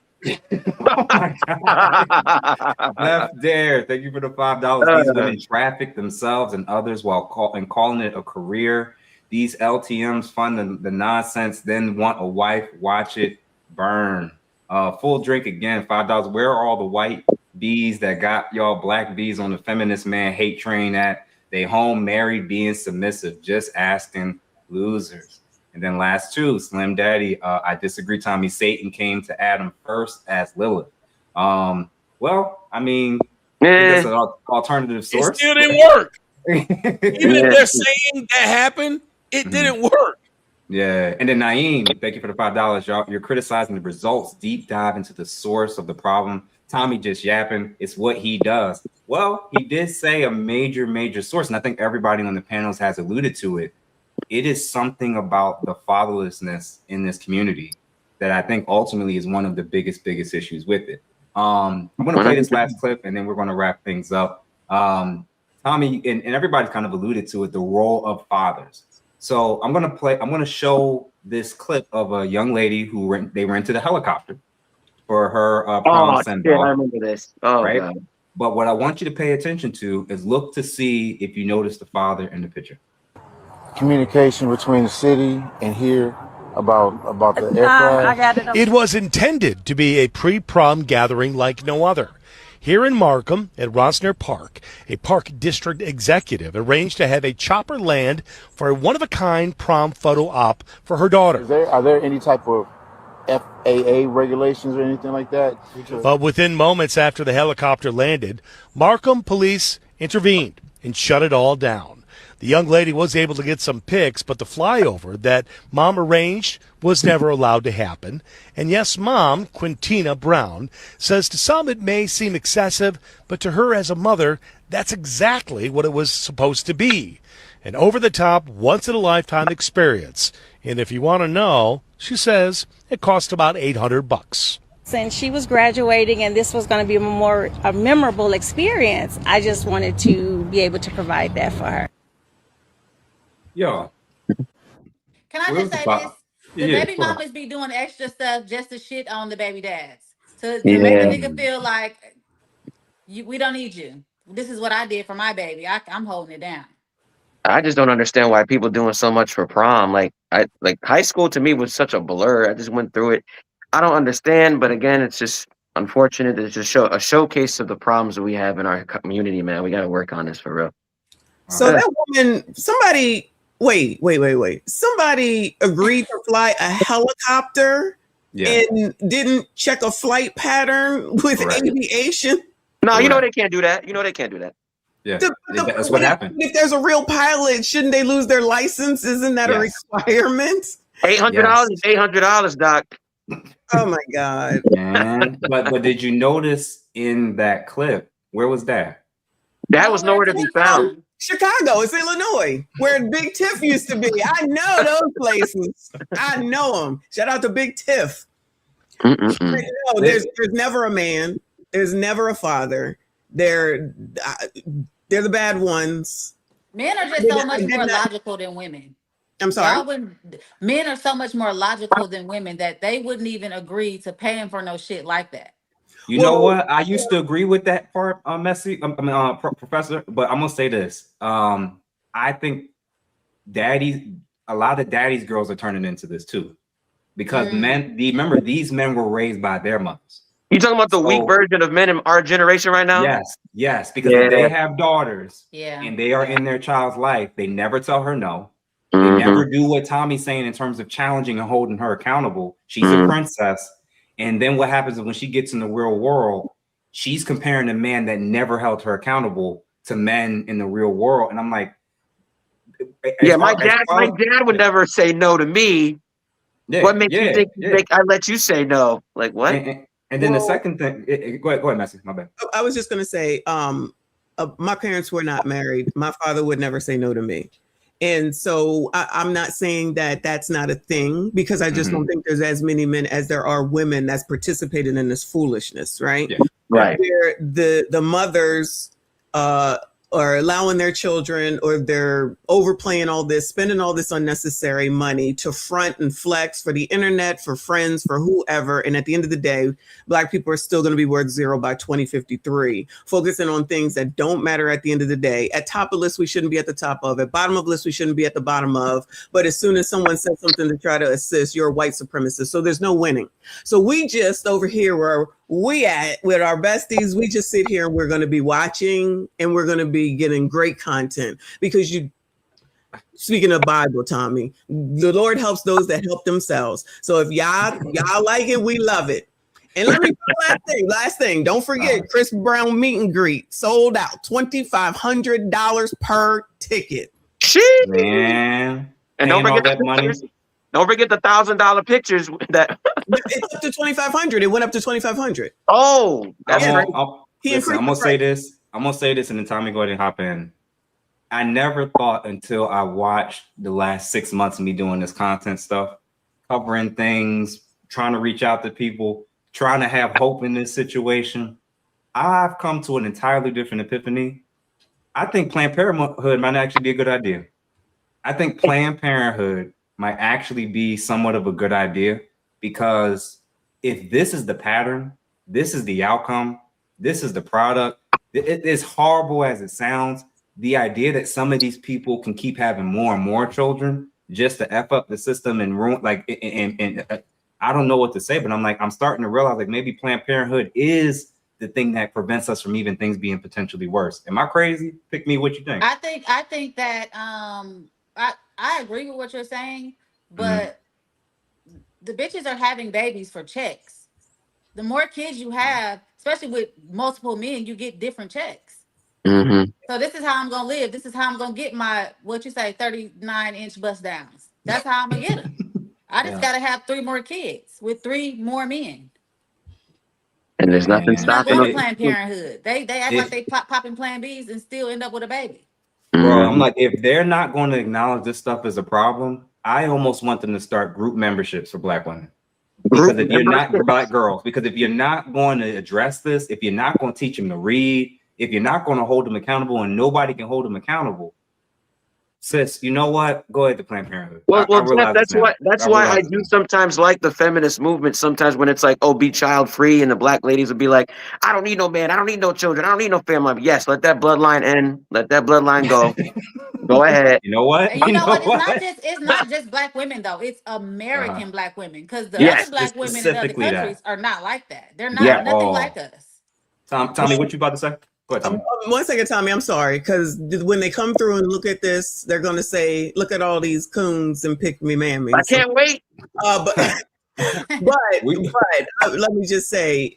Left there. Thank you for the $5. These women traffic themselves and others while calling it a career. These LTMs fund the nonsense, then want a wife. Watch it burn. Full drink again, $5. Where are all the white bees that got y'all black bees on the feminist man hate train at? They home, married, being submissive, just asking, losers. And then last two, Slim Daddy, I disagree, Tommy. Satan came to Adam first as Lilith. Well, I mean, that's an alternative source. It still didn't work. Even if they're saying that happened, it didn't work. Yeah, and then Naeem, thank you for the $5. Y'all, you're criticizing the results. Deep dive into the source of the problem. Tommy just yapping. It's what he does. Well, he did say a major source, and I think everybody on the panels has alluded to it. It is something about the fatherlessness in this community that I think ultimately is one of the biggest issues with it. I'm going to play this last clip, and then we're going to wrap things up. Tommy, and everybody's kind of alluded to it, the role of fathers. So I'm going to show this clip of a young lady who rented a helicopter for her prom send-off. I remember this. Oh, right? God. But what I want you to pay attention to is look to see if you notice the father in the picture. Communication between the city and here about the aircraft. It was intended to be a pre-prom gathering like no other. Here in Markham at Rosner Park, a park district executive arranged to have a chopper land for a one-of-a-kind prom photo op for her daughter. Are there any type of FAA regulations or anything like that? But within moments after the helicopter landed, Markham police intervened and shut it all down. The young lady was able to get some pics, but the flyover that Mom arranged was never allowed to happen. And yes, Mom, Quintina Brown, says to some it may seem excessive, but to her as a mother, that's exactly what it was supposed to be. An over-the-top, once-in-a-lifetime experience. And if you want to know, she says it cost about $800. Since she was graduating and this was going to be a memorable experience, I just wanted to be able to provide that for her. Yo. Can I just say this? The baby mamas be doing extra stuff just to shit on the baby dads. To make a nigga feel like we don't need you. This is what I did for my baby. I'm holding it down. I just don't understand why people doing so much for prom. Like high school to me was such a blur. I just went through it. I don't understand, but again, it's just unfortunate. It's just a showcase of the problems that we have in our community, man. We got to work on this for real. So that woman, somebody. Wait. Somebody agreed to fly a helicopter and didn't check a flight pattern with aviation? No, you know they can't do that. Yeah, that's what happened. If there's a real pilot, shouldn't they lose their license? Isn't that a requirement? $800 is $800, Doc. Oh my God. Man. But did you notice in that clip, where was that? That was nowhere to be found. Chicago, it's Illinois, where Big Tiff used to be. I know those places. I know them. Shout out to Big Tiff. No, there's never a man. There's never a father. They're the bad ones. Men are just so much more logical than women. I'm sorry. Men are so much more logical than women that they wouldn't even agree to paying for no shit like that. You know what? I used to agree with that part, Messi, Professor. But I'm gonna say this. I think a lot of daddy's girls are turning into this too, because remember, these men were raised by their mothers. You talking about the weak version of men in our generation right now? Yes, because if they have daughters and they are in their child's life, they never tell her no. They never do what Tommy's saying in terms of challenging and holding her accountable. She's a princess. And then what happens is when she gets in the real world, she's comparing a man that never held her accountable to men in the real world. And I'm like, my dad would never say no to me. What makes you think I let you say no? Like what? And then the second thing, go ahead, Messi. My bad. I was just gonna say, my parents were not married. My father would never say no to me. And so I'm not saying that that's not a thing, because I just don't think there's as many men as there are women that's participated in this foolishness, right? Yeah. Right. Where the mothers are allowing their children, or they're overplaying all this, spending all this unnecessary money to front and flex for the internet, for friends, for whoever. And at the end of the day, Black people are still going to be worth zero by 2053, focusing on things that don't matter at the end of the day. At top of list, we shouldn't be at the top of. At bottom of list, we shouldn't be at the bottom of. But as soon as someone says something to try to assist, you're a white supremacist. So there's no winning. So we just over here where we at with our besties, we just sit here and we're going to be watching, and we're going to be getting great content, because speaking of Bible, Tommy, the Lord helps those that help themselves. So if y'all like it, we love it. And let me last thing, don't forget Chris Brown meet and greet sold out, $2,500 per ticket. Man, and don't forget that money. Don't forget the $1,000 pictures that it's up to 2,500. It went up to 2,500. Oh, that's right. I'm gonna say this. I'm gonna say this, and then Tommy, go ahead and hop in. I never thought until I watched the last 6 months of me doing this content stuff, covering things, trying to reach out to people, trying to have hope in this situation. I've come to an entirely different epiphany. I think Planned Parenthood might actually be a good idea. I think Planned Parenthood might actually be somewhat of a good idea, because if this is the pattern, this is the outcome, this is the product, it's horrible as it sounds. The idea that some of these people can keep having more and more children just to F up the system and ruin, and I don't know what to say, but I'm starting to realize maybe Planned Parenthood is the thing that prevents us from even things being potentially worse. Am I crazy? Pick me, what you think? I think that I agree with what you're saying, but the bitches are having babies for checks. The more kids you have, especially with multiple men, you get different checks. So this is how I'm gonna live. This is how I'm gonna get my 39-inch bust downs. That's how I'm gonna get them. I just gotta have 3 more kids with 3 more men. And there's nothing stopping them. Planned Parenthood. They act like they popping Plan Bs and still end up with a baby. Bro, I'm like, if they're not going to acknowledge this stuff as a problem, I almost want them to start group memberships for Black women. Because if you're not Black girls, because if you're not going to address this, if you're not going to teach them to read, if you're not going to hold them accountable, and nobody can hold them accountable, sis, you know what? Go ahead to Planned Parenthood. Well, Jeff, that's why I do sometimes like the feminist movement. Sometimes when it's like, oh, be child free, and the Black ladies will be like, I don't need no man, I don't need no children, I don't need no family. Yes, let that bloodline end, let that bloodline go. Go ahead. You know what? You know what? It's not just Black women though. It's American Black women, because the other Black women in other countries are not like that. They're not nothing like us. Tommy, what you about to say? Go ahead, Tommy. 1 second, Tommy. I'm sorry, because when they come through and look at this, they're going to say, "Look at all these coons and pick me mammies." I can't wait. But let me just say,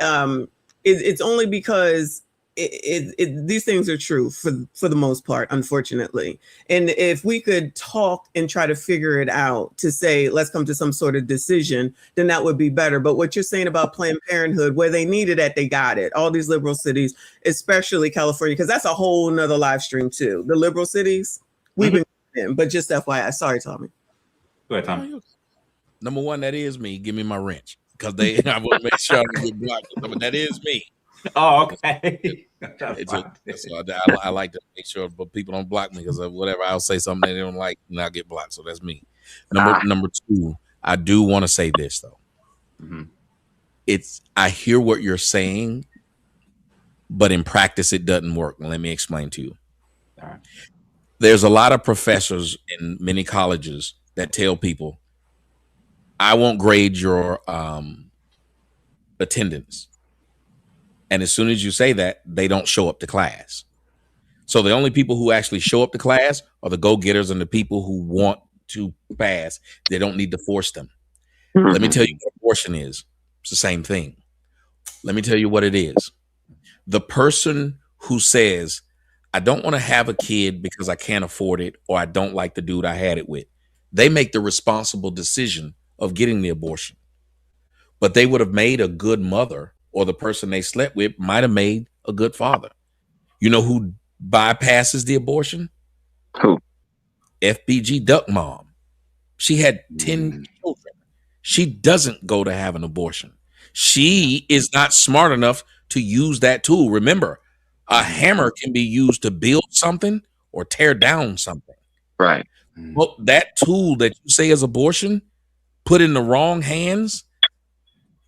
it's only because these things are true for the most part, unfortunately. And if we could talk and try to figure it out to say, let's come to some sort of decision, then that would be better. But what you're saying about Planned Parenthood, where they needed it, they got it. All these liberal cities, especially California, because that's a whole nother live stream too. The liberal cities, we've been in, but just FYI. Sorry, Tommy. Go ahead, Tommy. Number one, that is me. Give me my wrench, because I want to make sure I get blocked. That is me. Oh, okay. I like to make sure, but people don't block me, because whatever I'll say something they don't like, and I'll get blocked. So that's me. Number 2, I do want to say this though. I hear what you're saying, but in practice it doesn't work. Let me explain to you. All right. There's a lot of professors in many colleges that tell people, I won't grade your attendance. And as soon as you say that, they don't show up to class. So the only people who actually show up to class are the go-getters and the people who want to pass. They don't need to force them. Let me tell you what abortion is. It's the same thing. Let me tell you what it is. The person who says, I don't want to have a kid because I can't afford it, or I don't like the dude I had it with, they make the responsible decision of getting the abortion. But they would have made a good mother, or the person they slept with might have made a good father. You know who bypasses the abortion? Who? FBG Duck Mom. She had 10 children. She doesn't go to have an abortion. She is not smart enough to use that tool. Remember, a hammer can be used to build something or tear down something. Right. Well, that tool that you say is abortion, put in the wrong hands,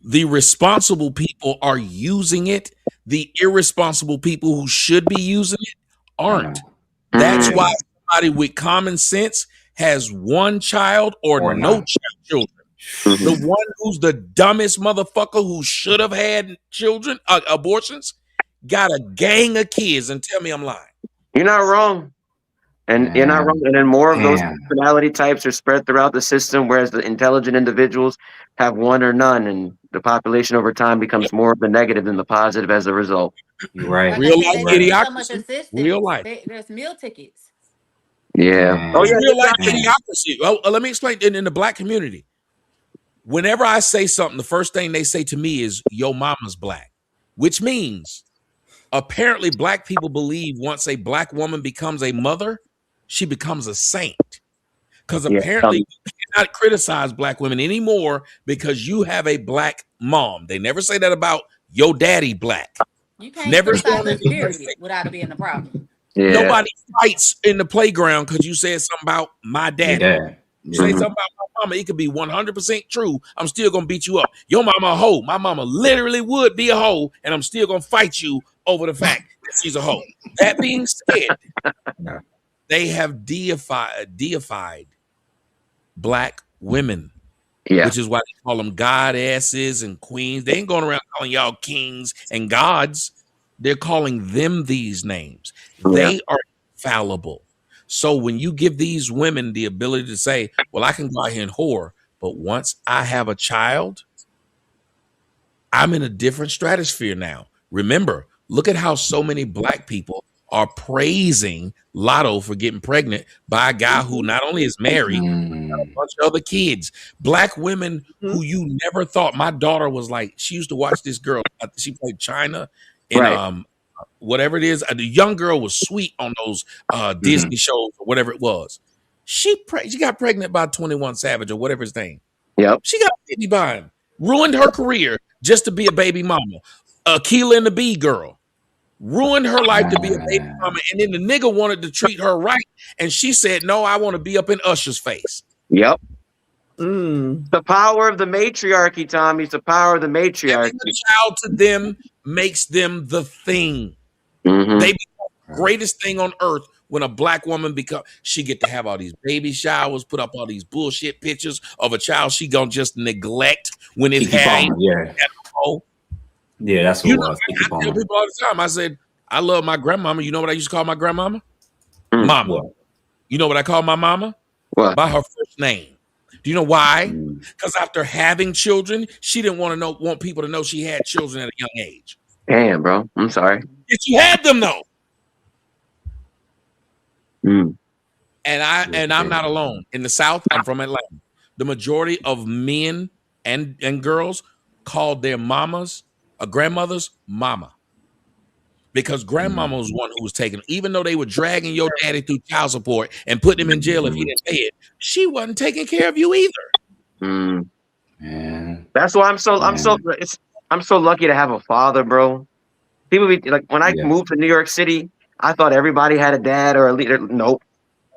the responsible people are using it. The irresponsible people who should be using it aren't. That's why somebody with common sense has one child or no children. The one who's the dumbest motherfucker who should have had children, abortions, got a gang of kids, and tell me I'm lying. You're not wrong. And you're not wrong. And then more of those personality types are spread throughout the system, whereas the intelligent individuals have one or none, and the population over time becomes more of the negative than the positive as a result. Right. Real life So much idiocracy. assistance. Real life. There's meal tickets. Yeah. Oh, yeah. Real life idiocracy. Oh, let me explain. In the black community, whenever I say something, the first thing they say to me is, yo mama's black, which means apparently black people believe once a black woman becomes a mother, she becomes a saint. Because apparently you cannot criticize black women anymore because you have a black mom. They never say that about your daddy black. You can't Never criticize us, period, without it being a problem. Yeah. Nobody fights in the playground because you said something about my daddy. You say something about my mama, it could be 100% true. I'm still gonna beat you up. Your mama a hoe. My mama literally would be a hoe, and I'm still gonna fight you over the fact that she's a hoe. That being said, they have deified black women, which is why they call them goddesses and queens. They ain't going around calling y'all kings and gods. They're calling them these names. They are fallible. So when you give these women the ability to say, well, I can go out here and whore, but once I have a child, I'm in a different stratosphere now. Remember, look at how so many black people are praising Lotto for getting pregnant by a guy who not only is married, but got a bunch of other kids. Black women who you never thought. My daughter was like, she used to watch this girl. She played China in whatever it is. The young girl was sweet on those Disney shows or whatever it was. She got pregnant by 21 Savage or whatever his name. Yep. She got baby by him. Ruined her career just to be a baby mama. Keela and the Bee Girl. Ruined her life to be a baby mama. And then the nigga wanted to treat her right. And she said, no, I want to be up in Usher's face. Yep. The power of the matriarchy, Tommy. It's the power of the matriarchy. Giving the child to them makes them the thing. They become the greatest thing on earth when a black woman she get to have all these baby showers, put up all these bullshit pictures of a child she gonna just neglect when it's hanging. Yeah, that's what it was. I tell people all the time. I said, I love my grandmama. You know what I used to call my grandmama? Mama. What? You know what I call my mama? What? By her first name. Do you know why? Because after having children, she didn't want people to know she had children at a young age. Damn, bro. I'm sorry. Yes, you had them though. And I'm not alone. In the South, I'm from Atlanta. The majority of men and girls called their mamas, grandmothers, mama. Because grandmama was one who was taking, even though they were dragging your daddy through child support and putting him in jail if he didn't pay it, she wasn't taking care of you either. That's why I'm so lucky to have a father, bro. People be like, when I moved to New York City, I thought everybody had a dad or a leader. Nope.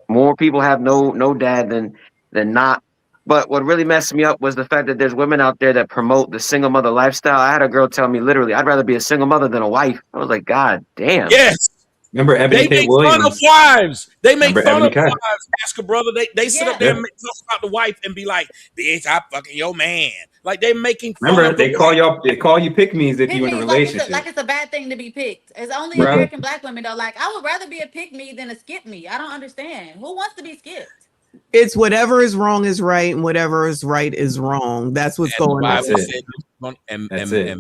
More people have no dad than not. But what really messed me up was the fact that there's women out there that promote the single mother lifestyle. I had a girl tell me literally, I'd rather be a single mother than a wife. I was like, God damn. Yes. Remember Ebony They K. make fun of Williams? wives. They make Remember fun Ebony of K? wives, Ask a brother. They sit up there Yeah. and talk about the wife and be like, bitch, I fucking your man. Like they're making fun Remember of the they call you pick-me's if Pick you're in a me relationship. like it's a bad thing to be picked. It's only Bro. American black women though. Like I would rather be a pick me than a skip me. I don't understand. Who wants to be skipped? It's whatever is wrong is right, and whatever is right is wrong. That's what's And going on. That's it.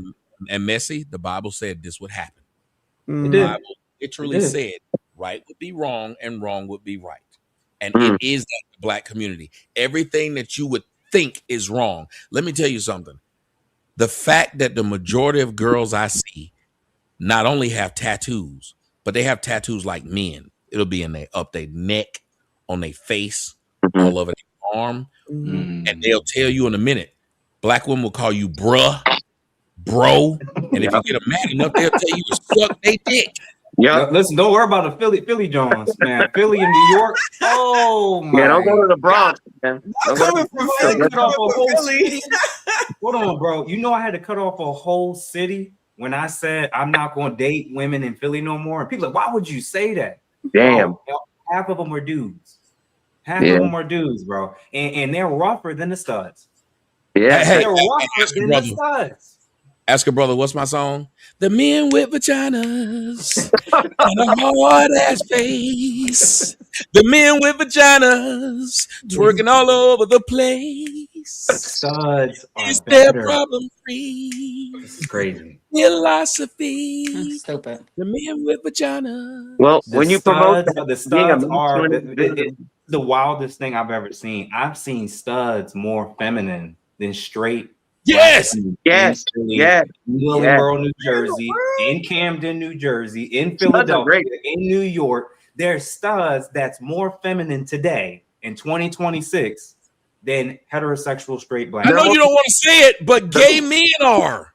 And Messy, the Bible said this would happen. Mm. The It did. Bible literally It did. said right would be wrong and wrong would be right. And it is that the black community. Everything that you would think is wrong. Let me tell you something. The fact that the majority of girls I see not only have tattoos, but they have tattoos like men. It'll be up their neck, on their face, all over their arm. And they'll tell you in a minute. Black women will call you bruh, bro. And if you get them mad enough, they'll tell you to suck their dick. Yeah. Listen, don't worry about the Philly Jones, man. Philly and New York. Oh my. Yeah, don't go to the Bronx, man. Don't go Coming from Philly, cut off a whole Philly. city. Hold on, bro. You know I had to cut off a whole city when I said I'm not going to date women in Philly no more. And people are like, why would you say that? Damn. Bro, half of them were dudes. Half Yeah. of them were dudes, bro. And they're rougher than the studs. Yeah. They're rougher than the studs. Ask a brother, what's my song? The men with vaginas and a hard ass face. The men with vaginas twerking all over the place. Studs are Is their better. problem free? This is crazy. Philosophy. Stupid. The men with vaginas. Well, The when you promote studs, that, the being a studs are masculine- the wildest thing I've ever seen. I've seen studs more feminine than straight. Yes. Yes. In Philly, Yes. in Willingboro, New Jersey, in Camden, New Jersey, in Philadelphia, in New York. There's studs that's more feminine today in 2026 than heterosexual straight black. I know you don't want to say it, but gay men are.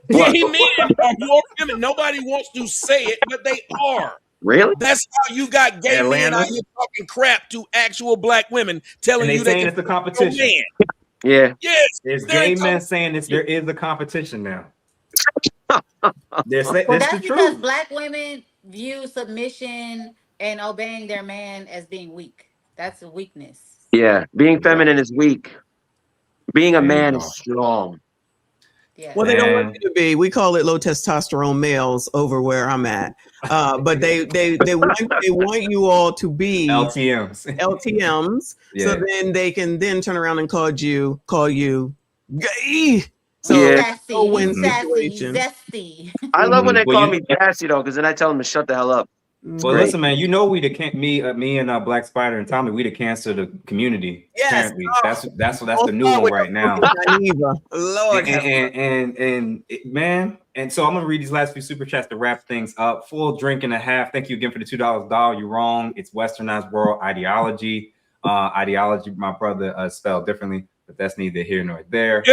Gay men are more feminine. Nobody wants to say it, but they are. Really? That's how you got gay men out here talking crap to actual black women, telling And they you they saying can it's a fuck your competition. man. Yeah. Yes. There's they're gay in men saying this. There is a competition now. Well, That's that's the because truth. black women view submission and obeying their man as being weak. That's a weakness. Yeah. Being feminine is weak. Being a There you man go. is strong. Yeah. Well, they don't want you to be. We call it low testosterone males over where I'm at. But they want you all to be LTMs. LTMs. Yeah. So then they can then turn around and call you gay. So Yeah. it's a win Sassy, situation. zesty. I love when they Well, call you- me Gassy though, because then I tell them to shut the hell up. It's Well, great. listen, man. You know we me and Black Spider and Tommy. We the cancer of the community. Yes. Apparently, Oh. that's the new one right now. Lord, And man, and so I'm gonna read these last few super chats to wrap things up. Full drink and a half. Thank you again for the $2 doll. You're wrong. It's westernized world ideology. Ideology, my brother spelled differently, but that's neither here nor there.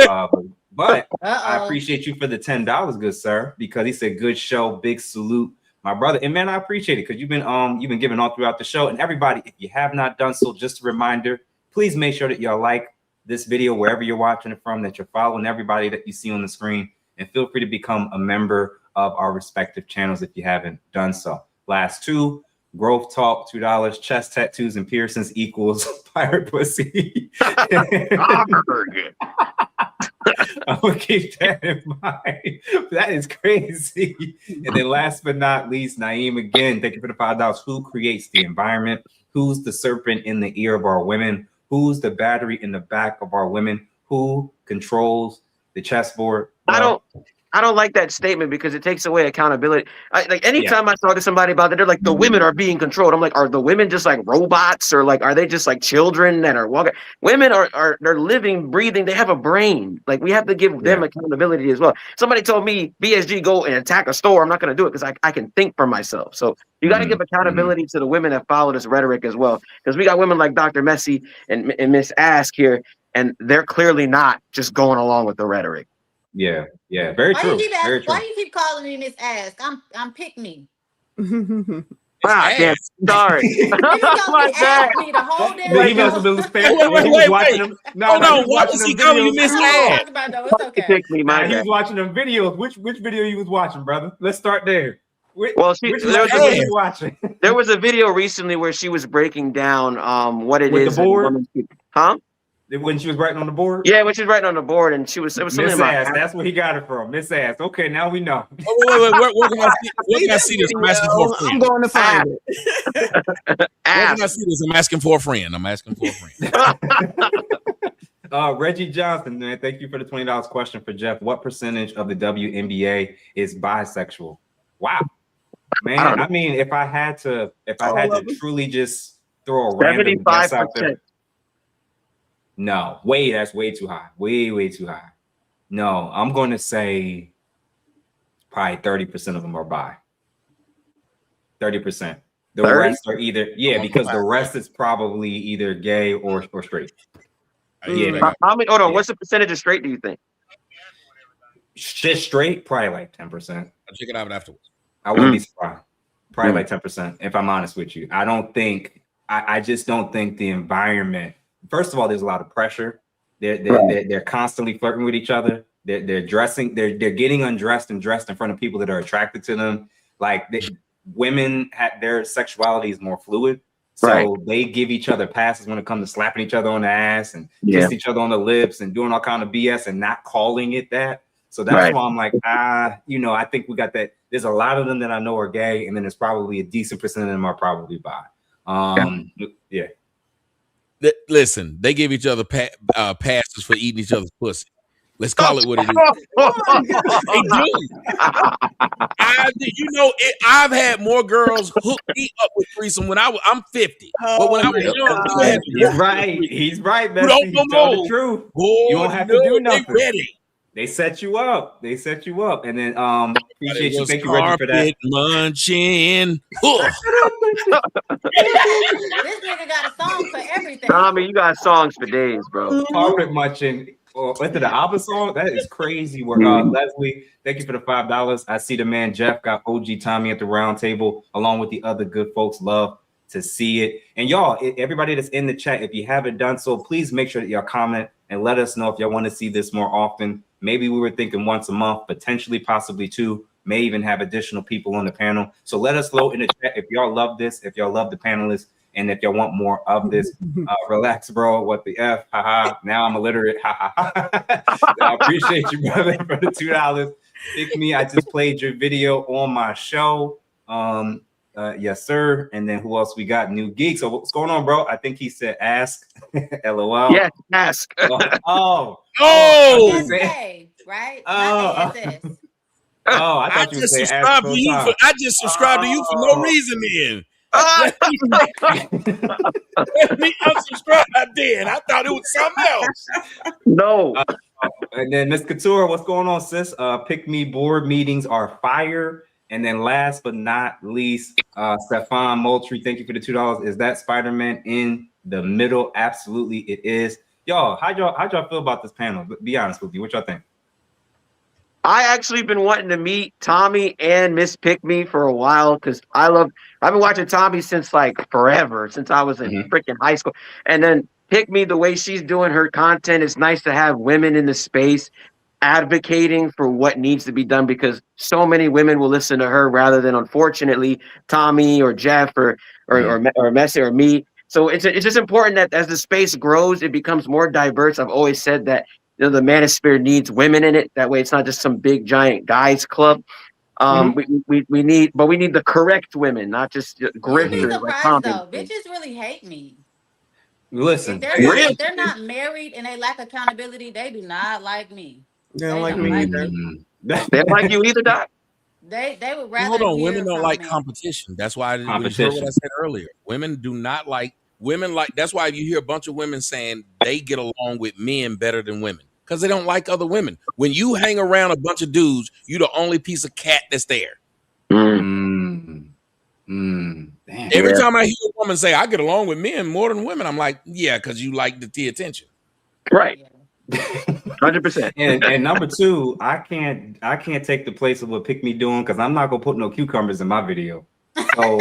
But I appreciate you for the $10, good sir, because he said good show, big salute, my brother. And man, I appreciate it because you've been giving all throughout the show. And everybody, if you have not done so, just a reminder, please make sure that y'all like this video wherever you're watching it from, that you're following everybody that you see on the screen, and feel free to become a member of our respective channels if you haven't done so. Last two, Growth Talk, $2, chest tattoos and piercings equals pirate pussy. I'm gonna keep that in mind. That is crazy. And then last but not least, Naeem, again, thank you for the $5. Who creates the environment? Who's the serpent in the ear of our women? Who's the battery in the back of our women? Who controls the chessboard? Well, I don't like that statement because it takes away accountability. Like anytime I talk to somebody about that, they're like, the women are being controlled. I'm like, are the women just like robots, or like, are they just like children that are walking? Women are they're living, breathing. They have a brain. Like, we have to give them accountability as well. Somebody told me, BSG, go and attack a store. I'm not going to do it because I can think for myself. So you got to give accountability to the women that follow this rhetoric as well. Because we got women like Dr. Messi and Miss Ask here, and they're clearly not just going along with the rhetoric. Yeah, very Why true. you keep Very asking, true. why you keep calling me Miss Ask? I'm pick me. And Ah, damn. Sorry. My bad. Me the whole damn He must have been sparing. Wait, He was wait. watching them. No, Hold no, he on. was Why watching was he them calling you videos. Miss I know what I'm Ad? talking about though. It's okay. Pick me, my Nah, he bad. was watching them videos. Which video you was watching, brother? Let's start there. Which there was video you watching? There was a video recently where she was breaking down what it With the is. that board? women keep- Huh? When she was writing on the board? Yeah, when she was writing on the board, and it was something Miss about Ass. That's where he got it from. Miss Ass. Okay, now we know. Oh, wait. Where can I see? Where can I see this? I'm asking for a friend. I'm going to find it. Where can I see this? I'm asking for a friend. Reggie Johnson, man, thank you for the $20 question for Jeff. What percentage of the WNBA is bisexual? Wow, man. I mean, if I had to truly just throw a random guess out there. No, that's way too high. Way too high. No, I'm going to say probably 30% of them are bi. 30%. The 30? rest are either because the rest is probably either gay or straight. Yeah. How many? Hold on. What's the percentage of straight? Do you think? Just straight, probably like 10%. I'll check it out afterwards. I wouldn't be surprised. Probably like 10%, if I'm honest with you. I just don't think the environment. First of all, there's a lot of pressure. They're constantly flirting with each other. They're dressing. They're getting undressed and dressed in front of people that are attracted to them. Like women, their sexuality is more fluid, so they give each other passes when it comes to slapping each other on the ass and kissing each other on the lips and doing all kind of BS and not calling it that. So that's why I'm like, I think we got that. There's a lot of them that I know are gay, and then there's probably a decent percent of them are probably bi. Yeah. Listen, they give each other passes for eating each other's pussy. Let's call it what it is. They do. I've had more girls hook me up with threesome when I'm 50. But when I was young, he's right. You don't know the truth. Boy, you don't have to do nothing. Ready. They set you up. And then appreciate you. Thank you, Reggie, for that. Carpet munching. This nigga got a song for everything. Tommy, you got songs for days, bro. Carpet munching. Into the ABBA song? That is crazy work. Leslie, thank you for the $5. I see the man Jeff got OG Tommy at the round table, along with the other good folks. Love to see it. And y'all, everybody that's in the chat, if you haven't done so, please make sure that y'all comment and let us know if y'all want to see this more often. Maybe we were thinking once a month, potentially, possibly two. May even have additional people on the panel. So let us know in the chat if y'all love this, if y'all love the panelists, and if y'all want more of this. Relax, bro. What the F? Haha. Now I'm illiterate. Ha ha ha. I appreciate you, brother, for the $2. Pick me. I just played your video on my show. Yes, sir. And then who else we got? New Geek. So what's going on, bro? I think he said ask. LOL. Yes, ask. Oh. Right? Oh, I thought you were saying ask. I just subscribed to you for no reason then. Let me unsubscribe then. I thought it was something else. No. And then Miss Couture, what's going on, sis? Pick me board meetings are fire. And then last but not least, Stefan Moultrie, thank you for the $2. Is that Spider-Man in the middle? Absolutely, it is. Y'all, how'd y'all feel about this panel? Be honest with you. What y'all think? I actually been wanting to meet Tommy and Miss Pick Me for a while because I've been watching Tommy since like forever, since I was in freaking high school. And then Pick Me, the way she's doing her content, it's nice to have women in the space advocating for what needs to be done because so many women will listen to her rather than, unfortunately, Tommy or Jeff or Messi or me. So it's just important that as the space grows, it becomes more diverse. I've always said that the manosphere needs women in it. That way, it's not just some big giant guys club. We need the correct women, not just grifters. Surprised though, bitches really hate me. Listen, if they're not married and they lack accountability, they do not like me. They don't like me either. They don't like you either, Doc. They would rather. Hold on, women don't like competition. That's why you heard what I said earlier. Women do not like that's why you hear a bunch of women saying they get along with men better than women because they don't like other women. When you hang around a bunch of dudes, you're the only piece of cat that's there. Damn. Every time I hear a woman say I get along with men more than women, I'm like, yeah, because you like the attention. Right. 100%. And number two, I can't take the place of what Pick Me doing because I'm not gonna put no cucumbers in my video. So,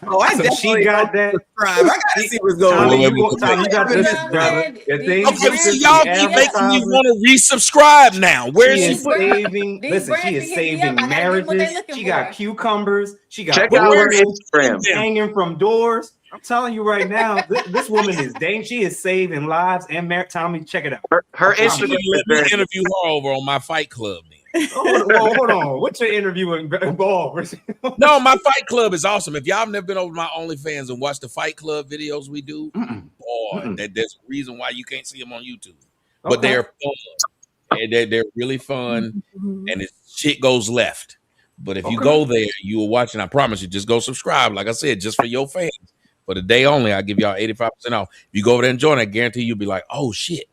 Oh, I so definitely she got that. subscribe. I gotta see what's going Tommy, on. Tommy, you got this, brother. Your thing Okay, is so just y'all the keep making me advertising. want to resubscribe now. Where She is she is putting? saving. Listen, she is saving marriages. She got cucumbers. She got Check out her oils Instagram. hanging from doors. I'm telling you right now, this woman is dang. She is saving lives and Tommy, check it out. Her She Instagram didn't is let me very. interview her over on my Fight Club. Then. Hold on. What's your interview involved? No, my Fight Club is awesome. If y'all have never been over to my OnlyFans and watched the Fight Club videos we do, boy, there's a reason why you can't see them on YouTube. But they're fun. They're really fun, and shit goes left. But if you go there, you are watching. I promise you, just go subscribe. Like I said, just for your fans. For the day only, I give y'all 85% off. If you go over there and join, I guarantee you'll be like, oh shit.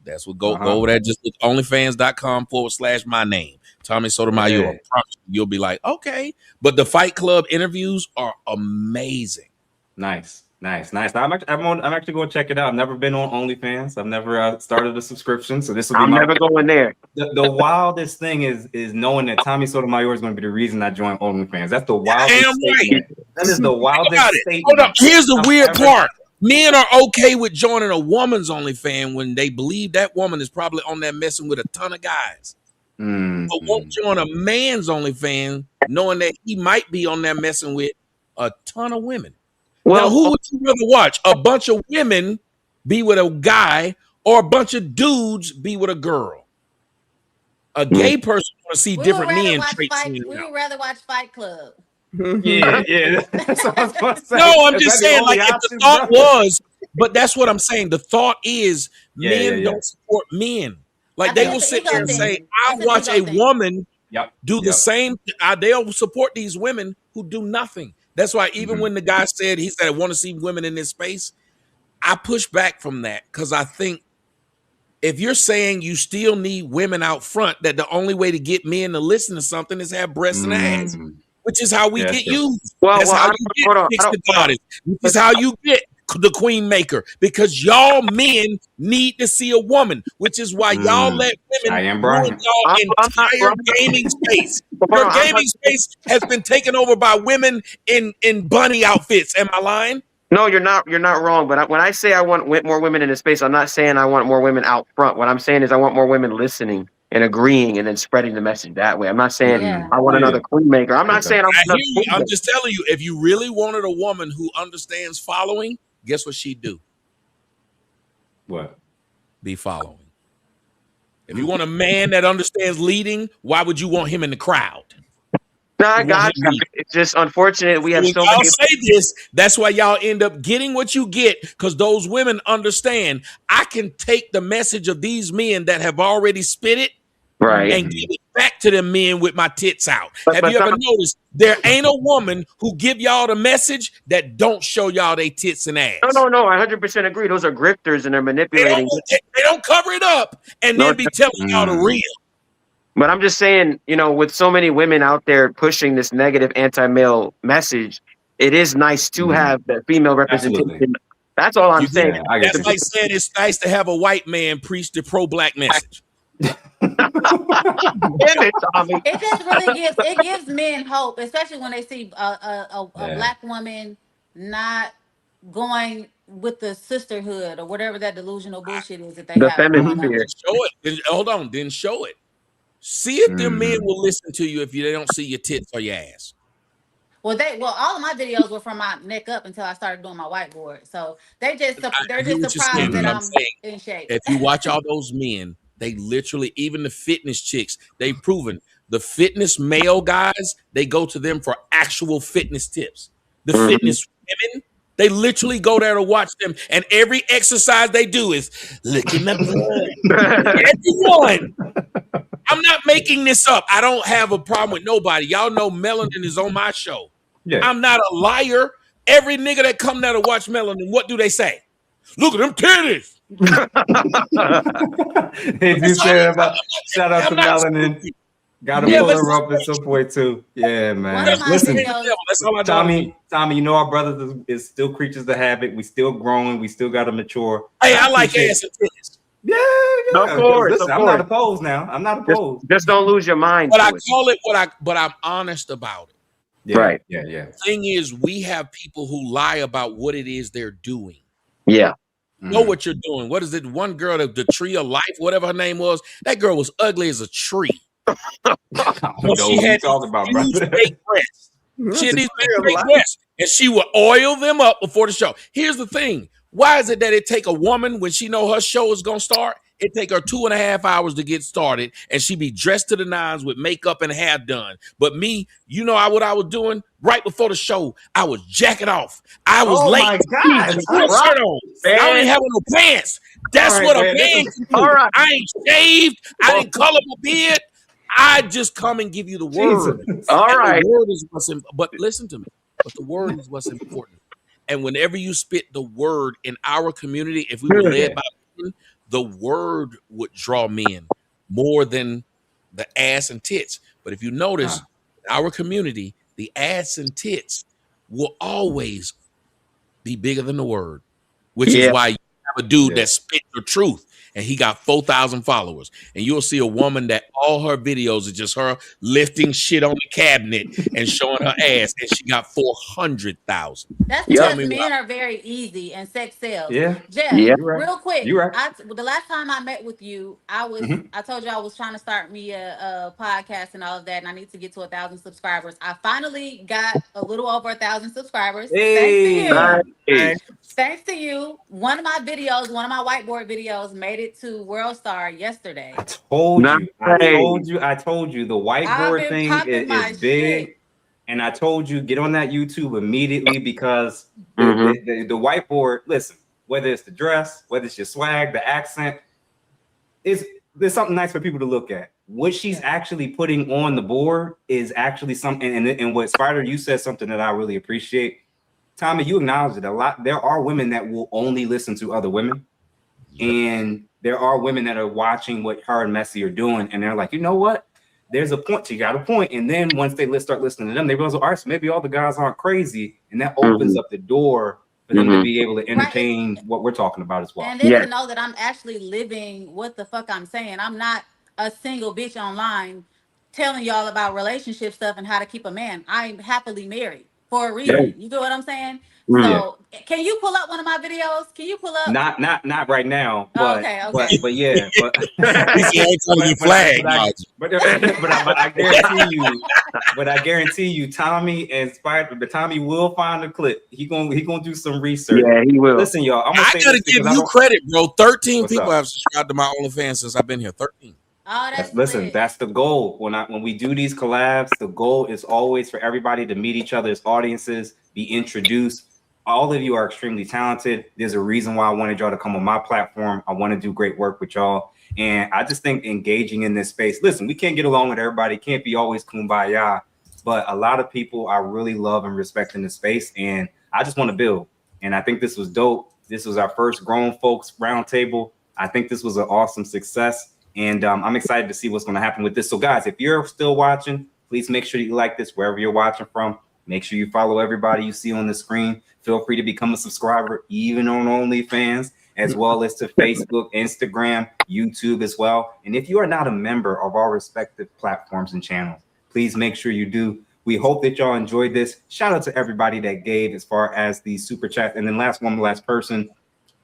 That's what go over there. Just look onlyfans.com/my name. Tommy Sotomayor. I promise you'll be like, okay. But the Fight Club interviews are amazing. Nice. I'm actually going to check it out. I've never been on OnlyFans. I've never started a subscription. So this will be I'm never going there. The wildest thing is knowing that Tommy Sotomayor is going to be the reason I joined OnlyFans. That's the wildest statement. That is the wildest statement. Hold up. Here's the weird part. Men are okay with joining a woman's OnlyFans when they believe that woman is probably on there messing with a ton of guys. But won't join a man's OnlyFans knowing that he might be on there messing with a ton of women. Well, now, who would you rather watch? A bunch of women be with a guy or a bunch of dudes be with a girl? A gay person want to see different men traits. We would rather watch Fight Club. Yeah. That's what I was going to say. No, I'm just saying, like, if the thought was, but that's what I'm saying. The thought is men don't support men. Like, they will sit there and say, I'll watch a woman do the same. They'll support these women who do nothing. That's why even when the guy said, I want to see women in this space, I push back from that because I think if you're saying you still need women out front, that the only way to get men to listen to something is have breasts and ass, which is how we get used. That's how you get fixed the goddess. This is how you get the queen maker, because y'all men need to see a woman, which is why y'all let women ruin y'all entire gaming space. Your gaming space has been taken over by women in bunny outfits. Am I lying? No, you're not wrong. But when I say I want more women in the space, I'm not saying I want more women out front. What I'm saying is I want more women listening and agreeing and then spreading the message that way. I'm not saying I want another queen maker. I'm not saying I'm just telling you, if you really wanted a woman who understands following, guess what she'd do? What? Be following. If you want a man that understands leading, why would you want him in the crowd? No, I got you. It's just unfortunate we have so many. I'll say this. That's why y'all end up getting what you get, because those women understand I can take the message of these men that have already spit it and give it back to them men with my tits out. Have you ever noticed there ain't a woman who give y'all the message that don't show y'all they tits and ass? No, I 100% agree. Those are grifters and they're manipulating. They don't cover it up and then be telling y'all the real. But I'm just saying, with so many women out there pushing this negative anti-male message, it is nice to have that female representation. Absolutely. That's all I'm saying. That's like saying it's nice to have a white man preach the pro-black message. It just really gives men hope, especially when they see a black woman not going with the sisterhood or whatever that delusional bullshit is that they have. Show it. Hold on. Then show it. See if them men will listen to you if they don't see your tits or your ass. Well, all of my videos were from my neck up until I started doing my whiteboard. So they're just surprised that I'm in shape. If you watch all those men, they literally, even the fitness chicks, they've proven the fitness male guys, they go to them for actual fitness tips. The fitness women, they literally go there to watch them, and every exercise they do is look at my blood. Everyone. I'm not making this up. I don't have a problem with nobody. Y'all know Melanin is on my show. Yeah. I'm not a liar. Every nigga that come there to watch Melanin, what do they say? Look at them titties. You said about shout out to Melanin. Gotta pull her up at some point too. Yeah, man. Listen, Tommy, you know our brothers is still creatures of habit. We still growing. We still got to mature. Hey, I like ass and titties. Yeah. Of course. Listen, I'm not opposed now. I'm not opposed. Just don't lose your mind. But I call it what I'm honest about it. Yeah, Right. Yeah. Yeah. The thing is, we have people who lie about what it is they're doing. Yeah. Know what you're doing. What is it? One girl, the tree of life, whatever her name was, that girl was ugly as a tree. I don't know She what you had talking about, huge brother. fake breasts. She had these big fake breasts, and she would oil them up before the show. Here's the thing: why is it that it take a woman when she know her show is gonna start? It take her 2.5 hours to get started, and she be dressed to the nines with makeup and hair done. But me, you know what I was doing right before the show? I was jacking off. I was Oh late. my I God! put a shirt on. I don't even have no pants. That's All right, what a man, this man is- can do. all right. I ain't shaved. I didn't color my beard. I just come and give you the word. Jesus. All And right. the word is what's but listen to me. But the word is what's important. And whenever you spit the word in our community, if we were led by men, the word would draw men more than the ass and tits. But if you notice, in our community, the ass and tits will always be bigger than the word, which is Yeah. why you have a dude Yeah. that spit the truth and he got 4,000 followers. And you'll see a woman that all her videos are just her lifting shit on the cabinet and showing her ass, and she got 400,000. That's Yep. Tell because me why. men are very easy and sex sells. Yeah. Jeff, Yeah. You right. real quick, You right. the last time I met with you, Mhm. I told you I was trying to start me a podcast and all of that, and I need to get to 1,000 subscribers. I finally got a little over 1,000 subscribers. Thanks to you. Nice. Thanks to you. One of my whiteboard videos made it to World Star yesterday. I told Nice. you. I told you. The I've whiteboard been thing popping my is big. shit. And I told you, get on that YouTube immediately because Mhm. the whiteboard, listen, whether it's the dress, whether it's your swag, the accent, there's something nice for people to look at. What she's actually putting on the board is actually something. And what Spider, you said something that I really appreciate. Tommy, you acknowledged it a lot. There are women that will only listen to other women. And there are women that are watching what her and Messi are doing. And they're like, you know what? There's a point. You got a point. And then once they start listening to them, they realize, all right, so maybe all the guys aren't crazy. And that opens up the door for them to be able to entertain what we're talking about as well. And then to know that I'm actually living what the fuck I'm saying. I'm not a single bitch online telling y'all about relationship stuff and how to keep a man. I'm happily married for a reason. You get what I'm saying? So can you pull up one of my videos? Can you pull up? Not right now, but Okay. but yeah, but but I guarantee you, Tommy and Spider, but Tommy will find a clip. He gonna do some research. Yeah, he will. Listen, y'all, I'm gonna I say gotta this give because you credit, bro. 13 What's people up? have subscribed to my OnlyFans since I've been here. 13. Oh, that's Listen, lit. that's the goal. When we do these collabs, the goal is always for everybody to meet each other's audiences, be introduced. All of you are extremely talented. There's a reason why I wanted y'all to come on my platform. I want to do great work with y'all. And I just think engaging in this space, listen, we can't get along with everybody. It can't be always kumbaya, but a lot of people I really love and respect in this space. And I just want to build. And I think this was dope. This was our first grown folks roundtable. I think this was an awesome success. And I'm excited to see what's going to happen with this. So guys, if you're still watching, please make sure you like this wherever you're watching from. Make sure you follow everybody you see on the screen. Feel free to become a subscriber, even on OnlyFans, as well as to Facebook, Instagram, YouTube as well. And if you are not a member of our respective platforms and channels, please make sure you do. We hope that y'all enjoyed this. Shout out to everybody that gave as far as the super chat. And then last person,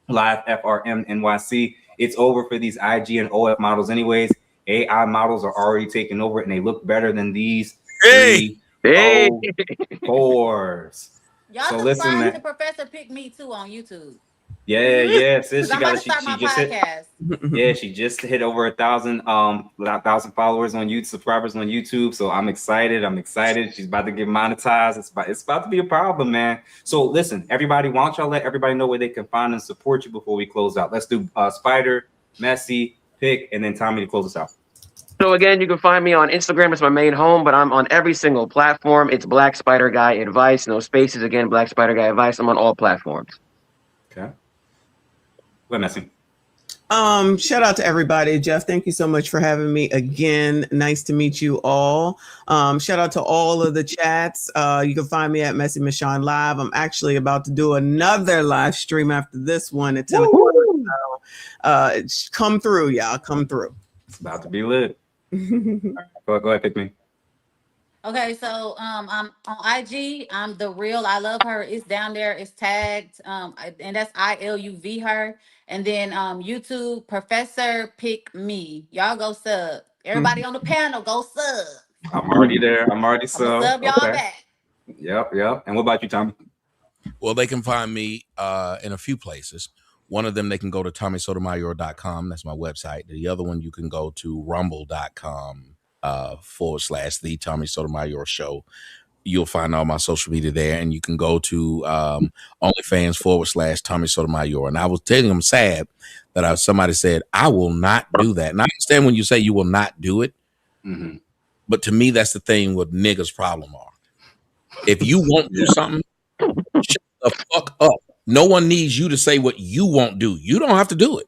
Live FRM NYC. It's over for these IG and OF models anyways. AI models are already taking over and they look better than these 304s. Y'all So subscribe listen, man. to Professor Pick Me too on YouTube. Yeah. Sis, I'm about to start my podcast. She just hit over 1,000 followers on YouTube, subscribers on YouTube. So I'm excited. She's about to get monetized. It's about to be a problem, man. So listen, everybody, why don't y'all let everybody know where they can find and support you before we close out? Let's do Spider, Messi, Pick, and then Tommy to close us out. So again, you can find me on Instagram. It's my main home, but I'm on every single platform. It's Black Spider Guy Advice. No spaces. Again, Black Spider Guy Advice. I'm on all platforms. Okay. What, Messi? Shout out to everybody. Jeff, thank you so much for having me again. Nice to meet you all. Shout out to all of the chats. You can find me at Messi Michon Live. I'm actually about to do another live stream after this one at 10 o'clock. So, come through, y'all. Come through. It's about to be lit. Go ahead, Pick Me. Okay, so I'm on IG. I'm the real. I love her. It's down there. It's tagged. And that's ILUV her. And then YouTube Professor Pick Me. Y'all go sub. Everybody on the panel, go sub. I'm already there. I'm already I'm gonna sub. sub y'all Okay. back. Yep. And what about you, Tommy? Well, they can find me in a few places. One of them, they can go to TommySotomayor.com. That's my website. The other one, you can go to rumble.com / the Tommy Sotomayor Show. You'll find all my social media there, and you can go to OnlyFans / Tommy Sotomayor. And I was telling them sad that somebody said, I will not do that. And I understand when you say you will not do it, but to me, that's the thing what niggas' problem are. If you won't do something, shut the fuck up. No one needs you to say what you won't do. You don't have to do it.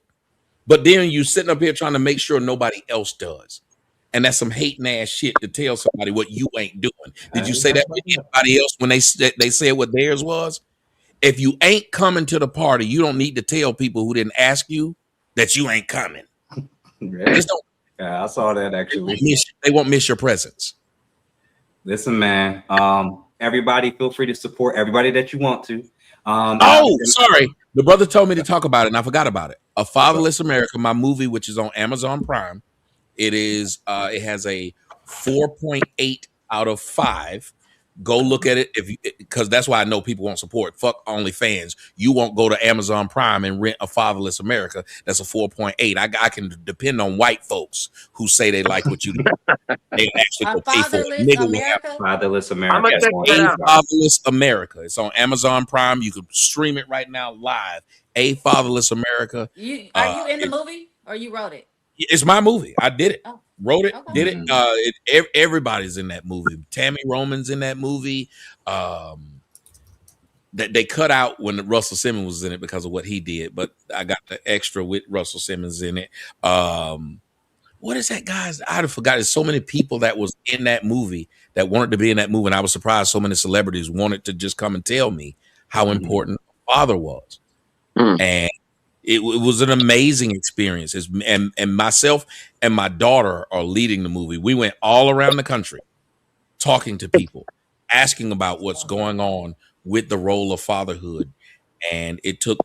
But then you sitting up here trying to make sure nobody else does. And that's some hating ass shit to tell somebody what you ain't doing. Did you say that to anybody else when they said what theirs was? If you ain't coming to the party, you don't need to tell people who didn't ask you that you ain't coming. Just don't. Yeah, I saw that actually. They won't miss your presence. Listen, man. Everybody, feel free to support everybody that you want to. Sorry. The brother told me to talk about it, and I forgot about it. A Fatherless America, my movie, which is on Amazon Prime. It is. It has a 4.8 out of 5. Go look at it because that's why I know people won't support. Fuck OnlyFans. You won't go to Amazon Prime and rent A Fatherless America. That's a 4.8. I can depend on white folks who say they like what you do. They actually go pay for it. Fatherless America. Yes, Fatherless America. It's on Amazon Prime. You can stream it right now live. A Fatherless America. Are you in the movie or you wrote it? It's my movie. I did it. Wrote it, did it. Everybody's in that movie. Tammy Roman's in that movie. That they cut out when Russell Simmons was in it because of what he did, but I got the extra with Russell Simmons in it. What is that, guys? I forgot. There's so many people that was in that movie that wanted to be in that movie, and I was surprised so many celebrities wanted to just come and tell me how important father was. And it was an amazing experience. And myself and my daughter are leading the movie. We went all around the country talking to people, asking about what's going on with the role of fatherhood. And it took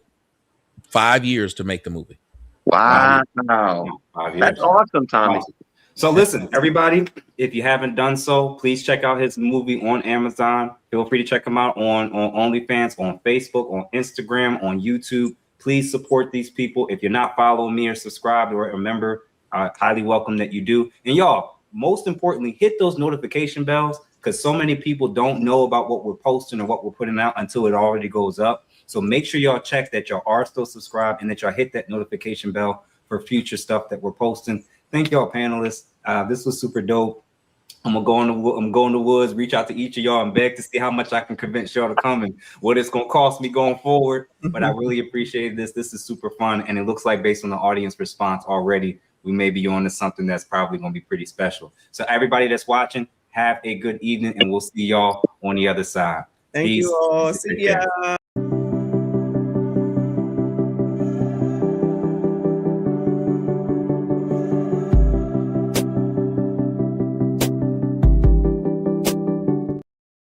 5 years to make the movie. Wow. 5 years. That's awesome, Tommy. Awesome. So listen, everybody, if you haven't done so, please check out his movie on Amazon. Feel free to check him out on OnlyFans, on Facebook, on Instagram, on YouTube. Please support these people. If you're not following me or subscribed or a member, I highly welcome that you do. And y'all, most importantly, hit those notification bells because so many people don't know about what we're posting or what we're putting out until it already goes up. So make sure y'all check that y'all are still subscribed and that y'all hit that notification bell for future stuff that we're posting. Thank y'all, panelists. This was super dope. I'm going to the woods, reach out to each of y'all and beg to see how much I can convince y'all to come and what it's going to cost me going forward. But I really appreciate this. This is super fun. And it looks like based on the audience response already, we may be on to something that's probably going to be pretty special. So everybody that's watching, have a good evening and we'll see y'all on the other side. Thank Peace. you all. See ya.